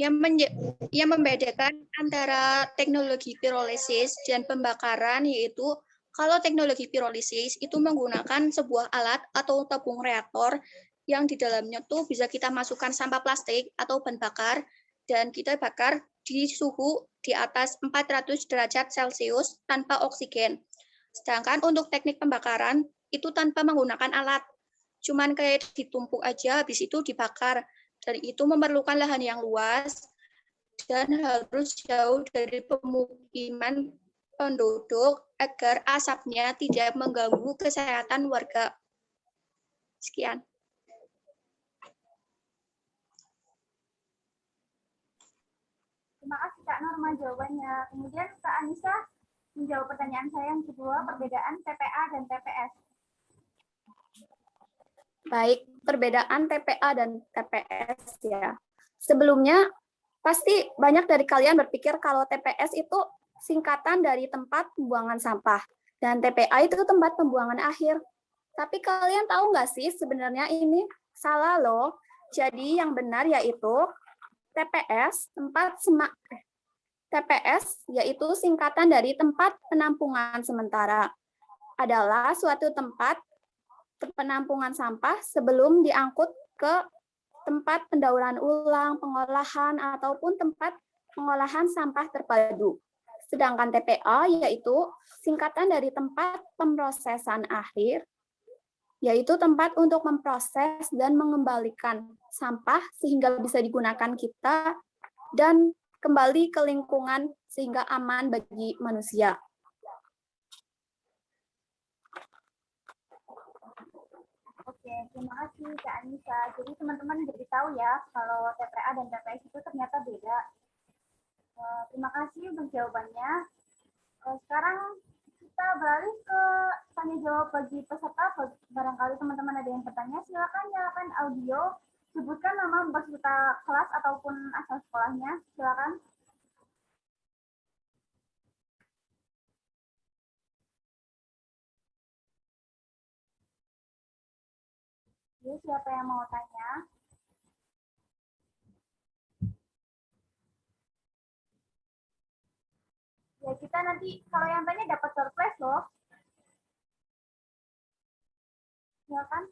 Speaker 2: Yang membedakan antara teknologi pirolisis dan pembakaran yaitu kalau teknologi pirolisis itu menggunakan sebuah alat atau tabung reaktor yang di dalamnya tuh bisa kita masukkan sampah plastik atau bahan bakar dan kita bakar di suhu di atas 400 derajat Celcius tanpa oksigen. Sedangkan untuk teknik pembakaran itu tanpa menggunakan alat. Cuman kayak ditumpuk aja habis itu dibakar. Dan itu memerlukan lahan yang luas dan harus jauh dari pemukiman penduduk agar asapnya tidak mengganggu kesehatan warga. Sekian.
Speaker 6: Terima kasih Kak Norma jawabannya. Kemudian Kak Anissa menjawab pertanyaan saya yang kedua, perbedaan TPA dan TPS.
Speaker 3: Baik, perbedaan TPA dan TPS ya. Sebelumnya, pasti banyak dari kalian berpikir kalau TPS itu singkatan dari tempat pembuangan sampah, dan TPA itu tempat pembuangan akhir. Tapi kalian tahu nggak sih sebenarnya ini salah loh. Jadi yang benar yaitu TPS yaitu singkatan dari tempat penampungan sementara. Adalah suatu tempat penampungan sampah sebelum diangkut ke tempat pendauran ulang, pengolahan, ataupun tempat pengolahan sampah terpadu. Sedangkan TPA yaitu singkatan dari tempat pemrosesan akhir, yaitu tempat untuk memproses dan mengembalikan sampah sehingga bisa digunakan kita dan kembali ke lingkungan sehingga aman bagi manusia.
Speaker 6: Oke, terima kasih Kak Anissa. Jadi teman-teman jadi tahu ya kalau TPA dan TPS itu ternyata beda. Terima kasih untuk jawabannya. Sekarang kita beralih ke tanya jawab bagi peserta. Barangkali teman-teman ada yang bertanya, silakan nyalakan audio, sebutkan nama peserta kelas ataupun asal sekolahnya. Silakan. Jadi siapa yang mau tanya? Ya kita nanti kalau yang tanya dapat surprise loh. Silakan.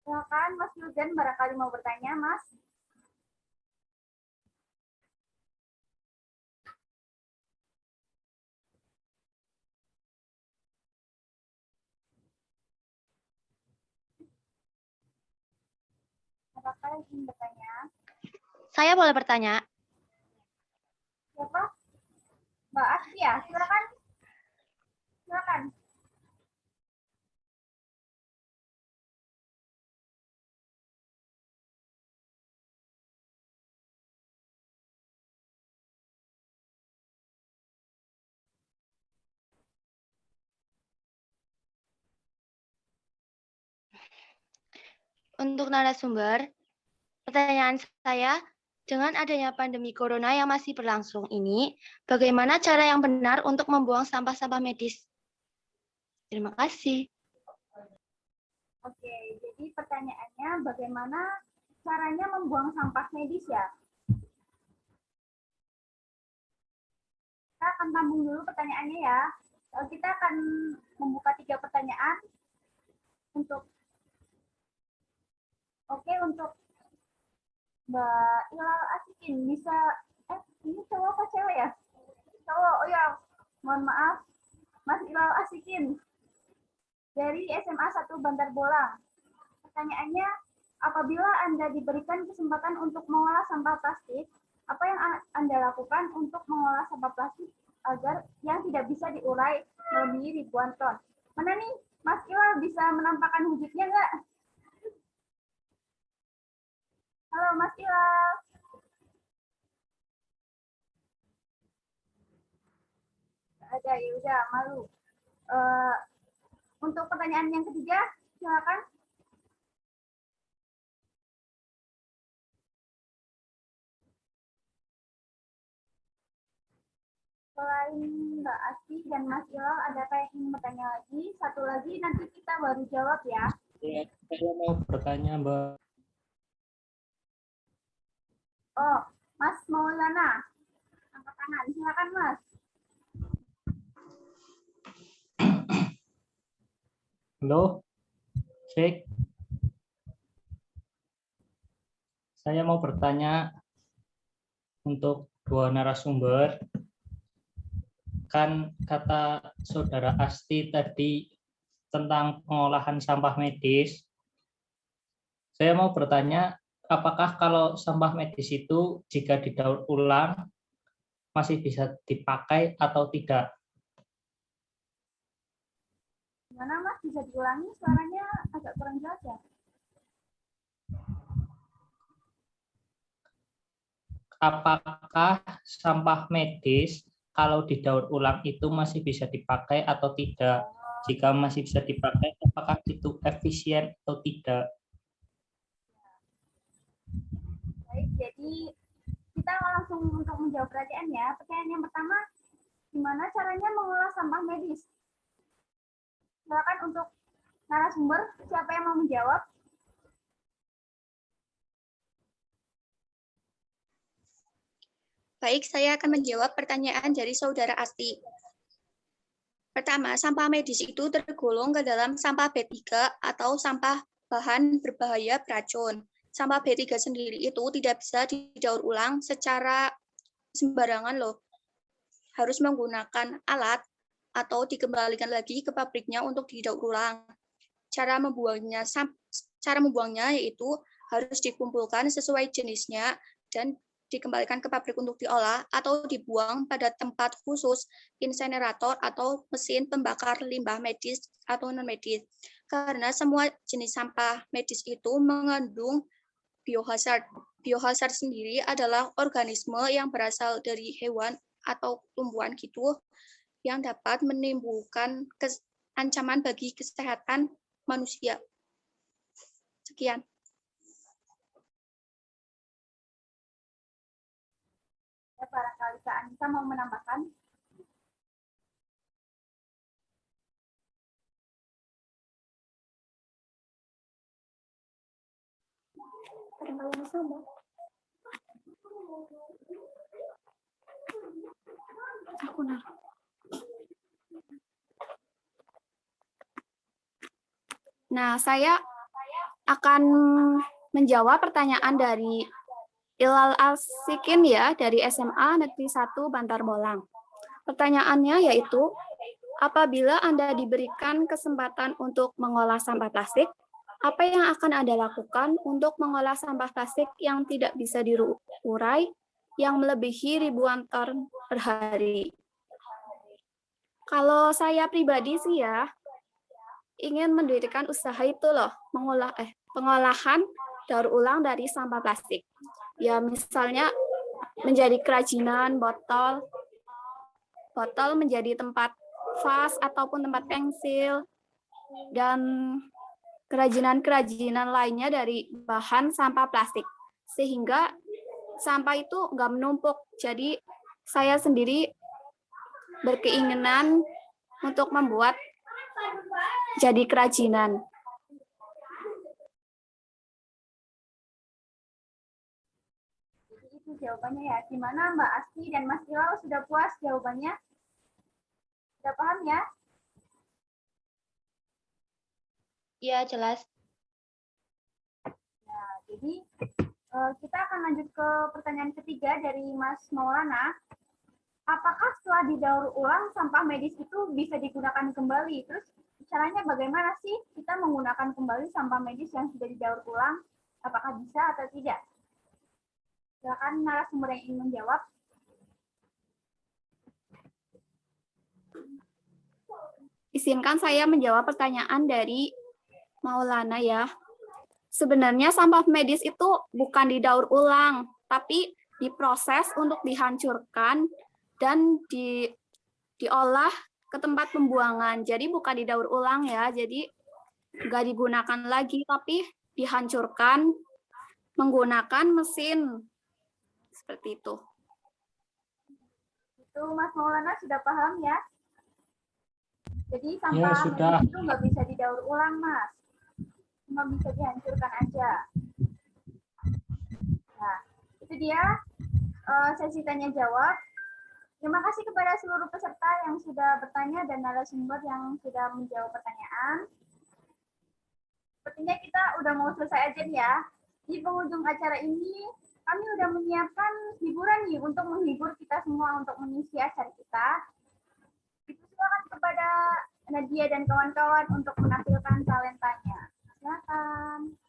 Speaker 6: Silakan Mas Yudan barangkali mau bertanya, Mas. Apakah yang ingin bertanya?
Speaker 4: Saya boleh bertanya?
Speaker 6: Siapa? Mbak Asfi ya, silakan. Silakan.
Speaker 4: Untuk narasumber, pertanyaan saya, dengan adanya pandemi corona yang masih berlangsung ini, bagaimana cara yang benar untuk membuang sampah-sampah medis? Terima kasih.
Speaker 3: Oke, jadi pertanyaannya bagaimana caranya membuang sampah medis ya? Kita akan sambung dulu pertanyaannya ya. Kita akan membuka 3 pertanyaan untuk untuk Mbak Ilal Asikin bisa ini cowok apa cewek ya? Cowok. Oh ya, mohon maaf. Mas Ilal Asikin dari SMA 1 Bantar Bolang. Pertanyaannya, apabila Anda diberikan kesempatan untuk mengolah sampah plastik, apa yang Anda lakukan untuk mengolah sampah plastik agar yang tidak bisa diurai melebihi ribuan ton? Mana nih, Mas Ilal bisa menampakkan wujudnya nggak? Halo Mas Ilal. Ada, ya udah, malu. Untuk pertanyaan yang ketiga, silakan. Selain Mbak Asti dan Mas Ilal, ada apa yang ingin bertanya lagi? Satu lagi, nanti kita baru jawab ya.
Speaker 5: Saya mau bertanya, Mbak.
Speaker 3: Oh, Mas Maulana, angkat tangan. Silakan, Mas.
Speaker 5: Halo, cek. Saya mau bertanya untuk dua narasumber. Kan kata Saudara Asti tadi tentang pengolahan sampah medis. Saya mau bertanya, apakah kalau sampah medis itu jika didaur ulang masih bisa dipakai atau tidak?
Speaker 3: Gimana, Mas? Bisa diulangi? Suaranya agak kurang jelas ya.
Speaker 5: Apakah sampah medis kalau didaur ulang itu masih bisa dipakai atau tidak? Jika masih bisa dipakai, apakah itu efisien atau tidak?
Speaker 3: Baik, jadi kita langsung untuk menjawab pertanyaan ya. Pertanyaan yang pertama, gimana caranya mengolah sampah medis? Silakan untuk narasumber, siapa yang mau menjawab?
Speaker 2: Baik, saya akan menjawab pertanyaan dari Saudara Asti. Pertama, sampah medis itu tergolong ke dalam sampah B3 atau sampah bahan berbahaya beracun. Sampah B3 sendiri itu tidak bisa didaur ulang secara sembarangan loh. Harus menggunakan alat atau dikembalikan lagi ke pabriknya untuk didaur ulang. Cara membuangnya yaitu harus dikumpulkan sesuai jenisnya dan dikembalikan ke pabrik untuk diolah atau dibuang pada tempat khusus insenerator atau mesin pembakar limbah medis atau non-medis. Karena semua jenis sampah medis itu mengandung biohazard. Biohazard sendiri adalah organisme yang berasal dari hewan atau tumbuhan gitu yang dapat menimbulkan ancaman bagi kesehatan manusia. Sekian.
Speaker 3: Ya, barangkali Kak Anissa mau menambahkan.
Speaker 6: Nah, saya akan menjawab pertanyaan dari Ilal Asikin ya, dari SMA Negeri 1 Bantar Bolang. Pertanyaannya yaitu, apabila Anda diberikan kesempatan untuk mengolah sampah plastik, apa yang akan Anda lakukan untuk mengolah sampah plastik yang tidak bisa diurai, yang melebihi ribuan ton per hari? Kalau saya pribadi sih ya, ingin mendirikan usaha itu loh, pengolahan daur ulang dari sampah plastik. Ya misalnya menjadi kerajinan botol menjadi tempat vas ataupun tempat pensil, dan
Speaker 3: kerajinan-kerajinan lainnya dari bahan sampah plastik. Sehingga sampah itu nggak menumpuk. Jadi saya sendiri berkeinginan untuk membuat jadi kerajinan.
Speaker 6: Jadi itu jawabannya ya. Gimana Mbak Asti dan Mas Ilal, sudah puas jawabannya? Sudah paham ya?
Speaker 4: Iya, jelas.
Speaker 6: Jadi kita akan lanjut ke pertanyaan ketiga dari Mas Maulana. Apakah setelah didaur ulang sampah medis itu bisa digunakan kembali? Terus caranya bagaimana sih kita menggunakan kembali sampah medis yang sudah didaur ulang? Apakah bisa atau tidak? Silakan narasumber yang ingin menjawab.
Speaker 3: Izinkan saya menjawab pertanyaan dari Maulana ya. Sebenarnya sampah medis itu bukan didaur ulang, tapi diproses untuk dihancurkan dan diolah ke tempat pembuangan. Jadi bukan didaur ulang ya, jadi nggak digunakan lagi, tapi dihancurkan menggunakan mesin. Seperti itu.
Speaker 6: Itu Mas Maulana sudah paham ya? Jadi
Speaker 5: Ya,
Speaker 6: sampah
Speaker 5: sudah.
Speaker 6: medis itu nggak bisa didaur ulang, Mas. Cuma bisa dihancurkan aja. Nah, itu dia sesi tanya jawab. Terima kasih kepada seluruh peserta yang sudah bertanya dan narasumber yang sudah menjawab pertanyaan. Sepertinya kita udah mau selesai aja nih ya. Di penghujung acara ini, kami udah menyiapkan hiburan nih untuk menghibur kita semua untuk mengisi acara kita. Silakan kepada Nadia dan kawan-kawan untuk menampilkan talentanya. Silakan.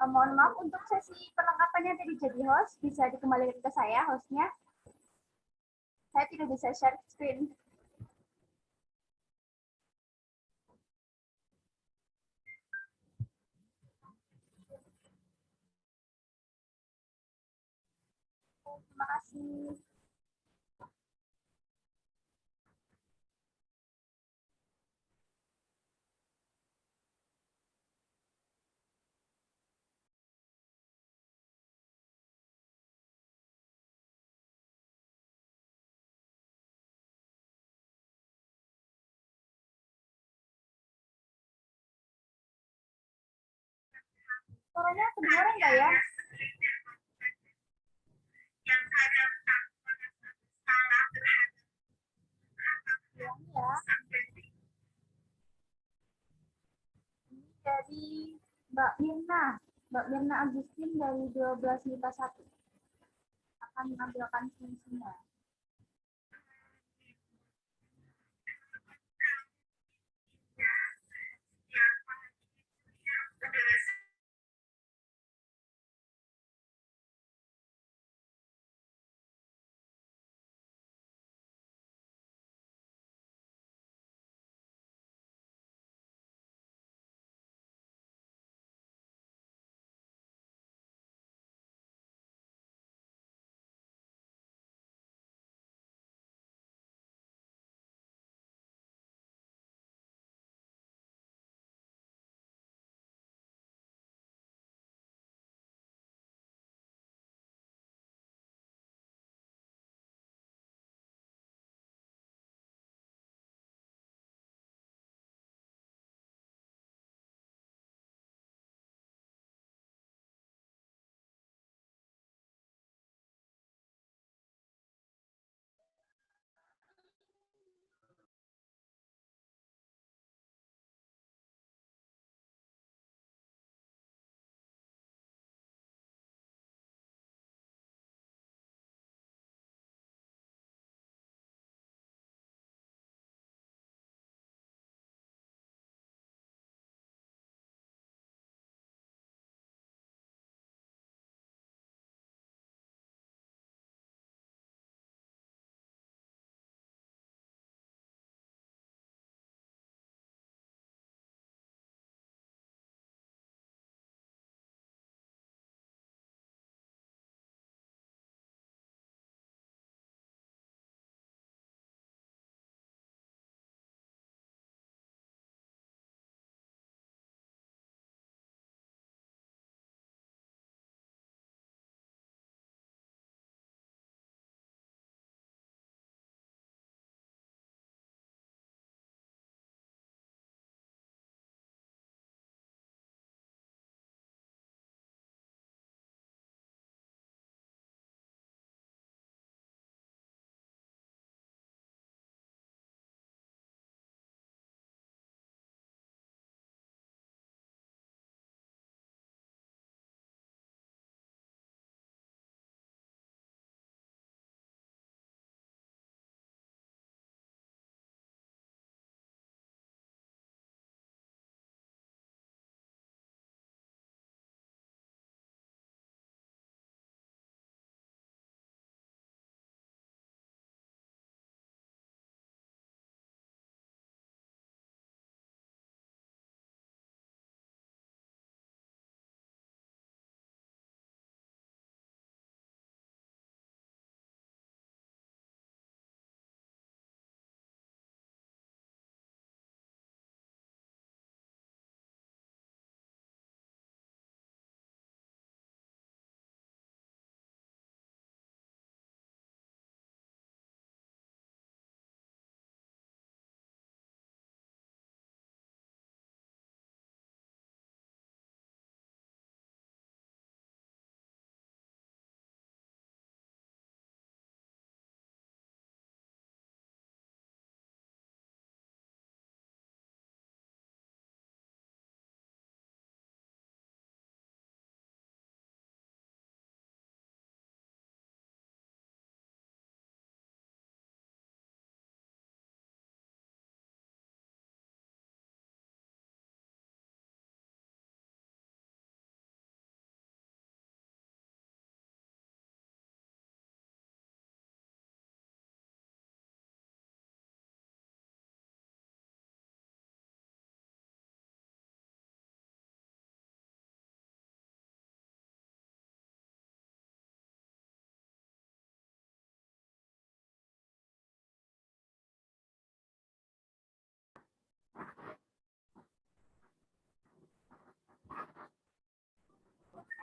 Speaker 6: Mohon maaf untuk sesi perlengkapannya tadi jadi host, bisa dikembalikan ke saya hostnya. Saya tidak bisa share screen. Terima kasih. Suaranya kedengaran nggak ya? Ya. Ini dari Mbak Mirna Agustin dari 12 MIPA 1 akan menampilkan fungsinya.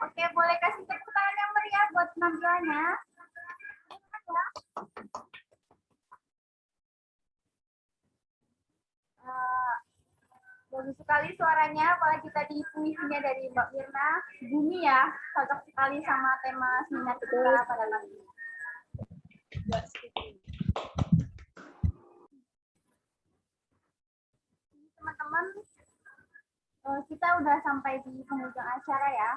Speaker 3: Oke, boleh kasih tepuk tangan yang meriah buat penampilannya. Bagus sekali suaranya, apalagi tadi puisinya dari Mbak Mirna. Bumi ya, cocok sekali sama tema seminar kita pada kali ini. Teman-teman, kita udah sampai di penghujung acara ya.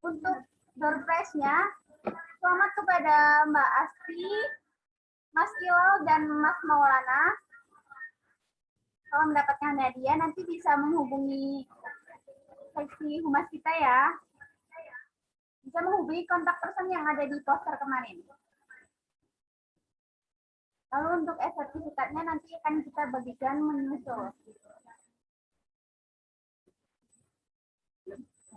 Speaker 3: Untuk door prize-nya, selamat kepada Mbak Asti, Mas Kilau, dan Mas Maulana. Kalau mendapatkan hadiah, nanti bisa menghubungi seksi humas kita ya. Bisa menghubungi kontak person yang ada di poster kemarin. Lalu untuk sertifikatnya nanti akan kita bagikan menyusul.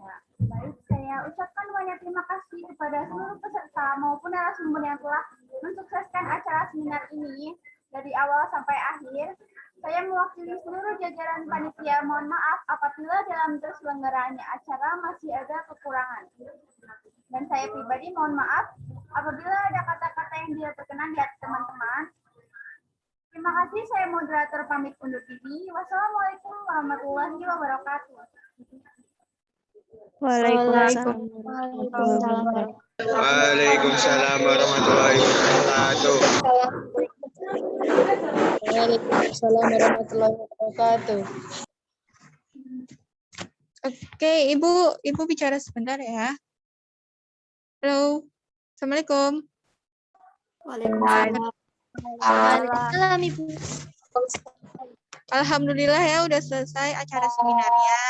Speaker 3: Ya, baik, saya ucapkan banyak terima kasih kepada seluruh peserta maupun narasumber yang telah mensukseskan acara seminar ini dari awal sampai akhir. Saya mewakili seluruh jajaran panitia. Mohon maaf apabila dalam terselenggaraannya acara masih ada kekurangan. Dan saya pribadi mohon maaf apabila ada kata-kata yang tidak berkenan di hati teman-teman. Terima kasih, saya moderator pamit undur diri. Wassalamualaikum warahmatullahi wabarakatuh.
Speaker 8: Waalaikumsalam.
Speaker 7: Waalaikumsalam warahmatullahi wabarakatuh.
Speaker 8: Waalaikumsalam warahmatullahi wabarakatuh.
Speaker 2: Oke, Ibu bicara sebentar ya. Halo. Assalamualaikum.
Speaker 8: Waalaikumsalam.
Speaker 4: Waalaikumsalam, Ibu.
Speaker 2: Alhamdulillah ya udah selesai acara seminarnya.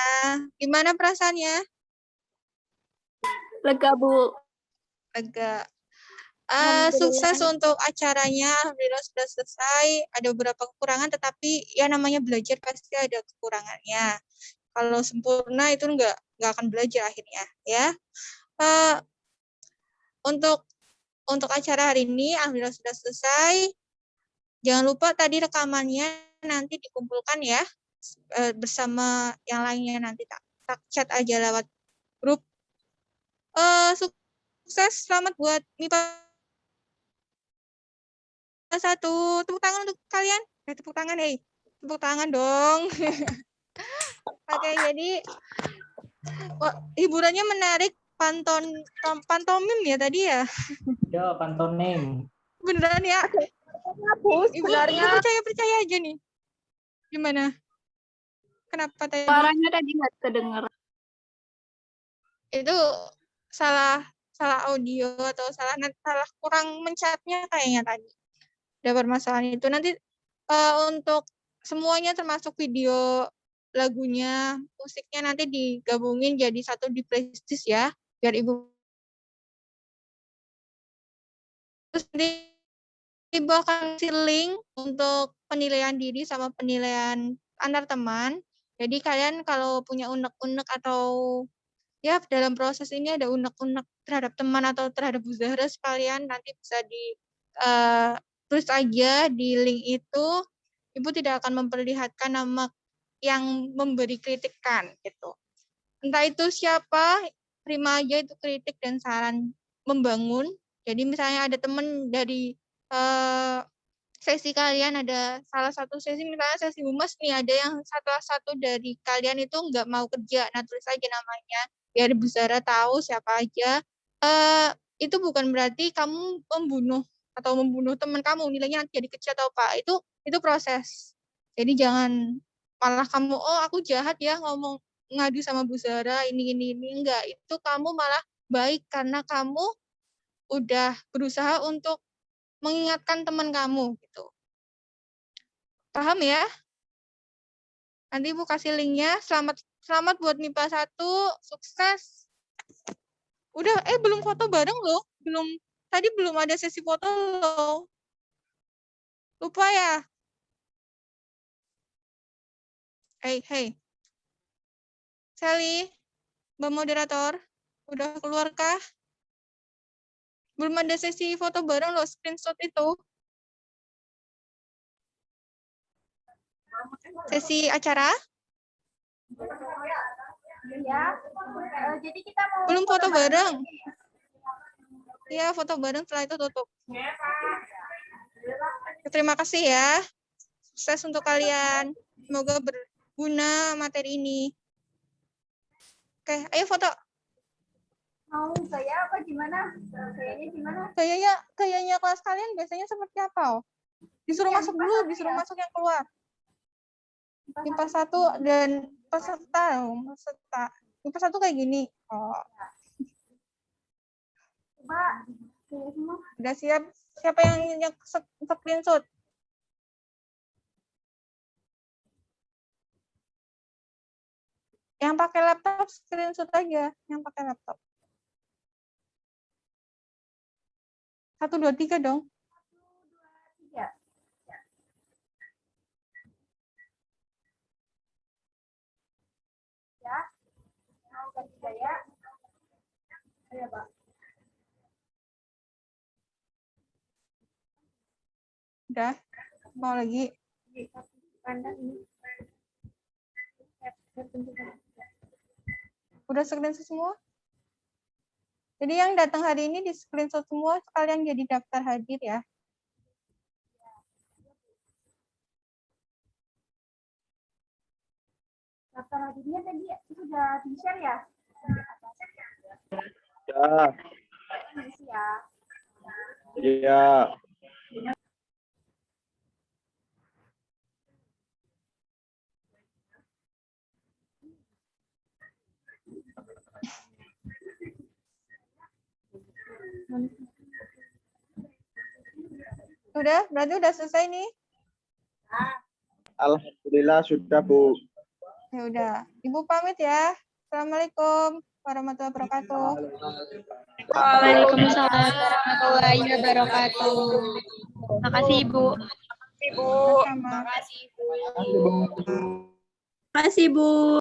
Speaker 2: Gimana perasaannya?
Speaker 8: Lega, Bu.
Speaker 2: Lega. Sukses untuk acaranya. Alhamdulillah sudah selesai. Ada beberapa kekurangan, tetapi ya namanya belajar pasti ada kekurangannya. Kalau sempurna itu nggak akan belajar akhirnya, ya. Untuk acara hari ini, alhamdulillah sudah selesai. Jangan lupa tadi rekamannya nanti dikumpulkan ya bersama yang lainnya, nanti tak chat aja lewat grup. Sukses, selamat buat MIPA 1. Tepuk tangan untuk kalian. Tepuk tangan, tepuk tangan dong. Oke, jadi hiburannya menarik, pantomim ya tadi ya.
Speaker 5: Ya, pantomim.
Speaker 2: Beneran ya? Ibu percaya aja nih. Gimana? Kenapa tadi?
Speaker 8: Suaranya tadi nggak terdengar.
Speaker 2: Itu salah audio atau salah kurang mencatnya kayaknya tadi. Ada permasalahan itu. Nanti untuk semuanya termasuk video lagunya, musiknya nanti digabungin jadi satu di playlist ya, biar Ibu. Terus nanti Ibu akan kasih link untuk penilaian diri sama penilaian antar teman. Jadi kalian kalau punya unek-unek atau ya dalam proses ini ada unek-unek terhadap teman atau terhadap Bu Zahra sekalian, nanti bisa tulis aja di link itu. Ibu tidak akan memperlihatkan nama yang memberi kritikan gitu. Entah itu siapa, terima aja itu kritik dan saran membangun. Jadi misalnya ada teman dari sesi kalian, ada salah satu sesi, misalnya sesi humas nih, ada yang satu dari kalian itu nggak mau kerja, nah tulis aja namanya, biar Bu Zahra tahu siapa aja. Itu bukan berarti kamu membunuh teman kamu, nilainya nanti jadi kecil atau apa, itu proses. Jadi jangan malah kamu, aku jahat ya ngomong ngadu sama Bu Zahra, ini, enggak, itu kamu malah baik karena kamu udah berusaha untuk mengingatkan teman kamu gitu. Paham ya? Nanti Ibu kasih linknya. Selamat buat MIPA 1, sukses. Udah, belum foto bareng loh. Tadi belum ada sesi foto loh. Lupa ya? Hey. Sally, Mbak Moderator, udah keluarkah? Belum ada sesi foto bareng loh, screenshot itu. Sesi acara?
Speaker 3: ya. Jadi kita mau
Speaker 2: Belum foto bareng. Iya, foto bareng setelah itu tutup. Terima kasih ya. Sukses untuk kalian. Semoga berguna materi ini. Oke, ayo foto.
Speaker 3: mau gaya apa gimana? Gayanya gimana?
Speaker 2: Kayaknya kelas kalian biasanya seperti apa? Disuruh masuk dulu, disuruh masuk yang keluar. IPA 1 dan peserta. IPA 1 kayak gini. Oh,
Speaker 3: Coba gaya semua.
Speaker 2: udah siap? Siapa yang screenshot? Yang pakai laptop screenshot aja, yang pakai laptop. 1, 2, 3 dong.
Speaker 3: 3. Ya. Mau ganti gaya? Ayo, Pak.
Speaker 2: Udah. Mau lagi?
Speaker 3: Pandang ini.
Speaker 2: Udah screenshot semua? Jadi yang datang hari ini di screenshot semua, sekalian jadi daftar hadir ya.
Speaker 3: Daftar hadirnya tadi sudah di-share ya?
Speaker 7: Ya,
Speaker 3: Isi ya.
Speaker 7: iya.
Speaker 2: Udah, berarti udah selesai nih.
Speaker 7: Alhamdulillah sudah, Bu.
Speaker 2: Ya udah, Ibu pamit ya. Assalamualaikum warahmatullahi wabarakatuh.
Speaker 8: Waalaikumsalam warahmatullahi wabarakatuh. Makasih Ibu.
Speaker 2: Sama.
Speaker 8: Makasih Bu.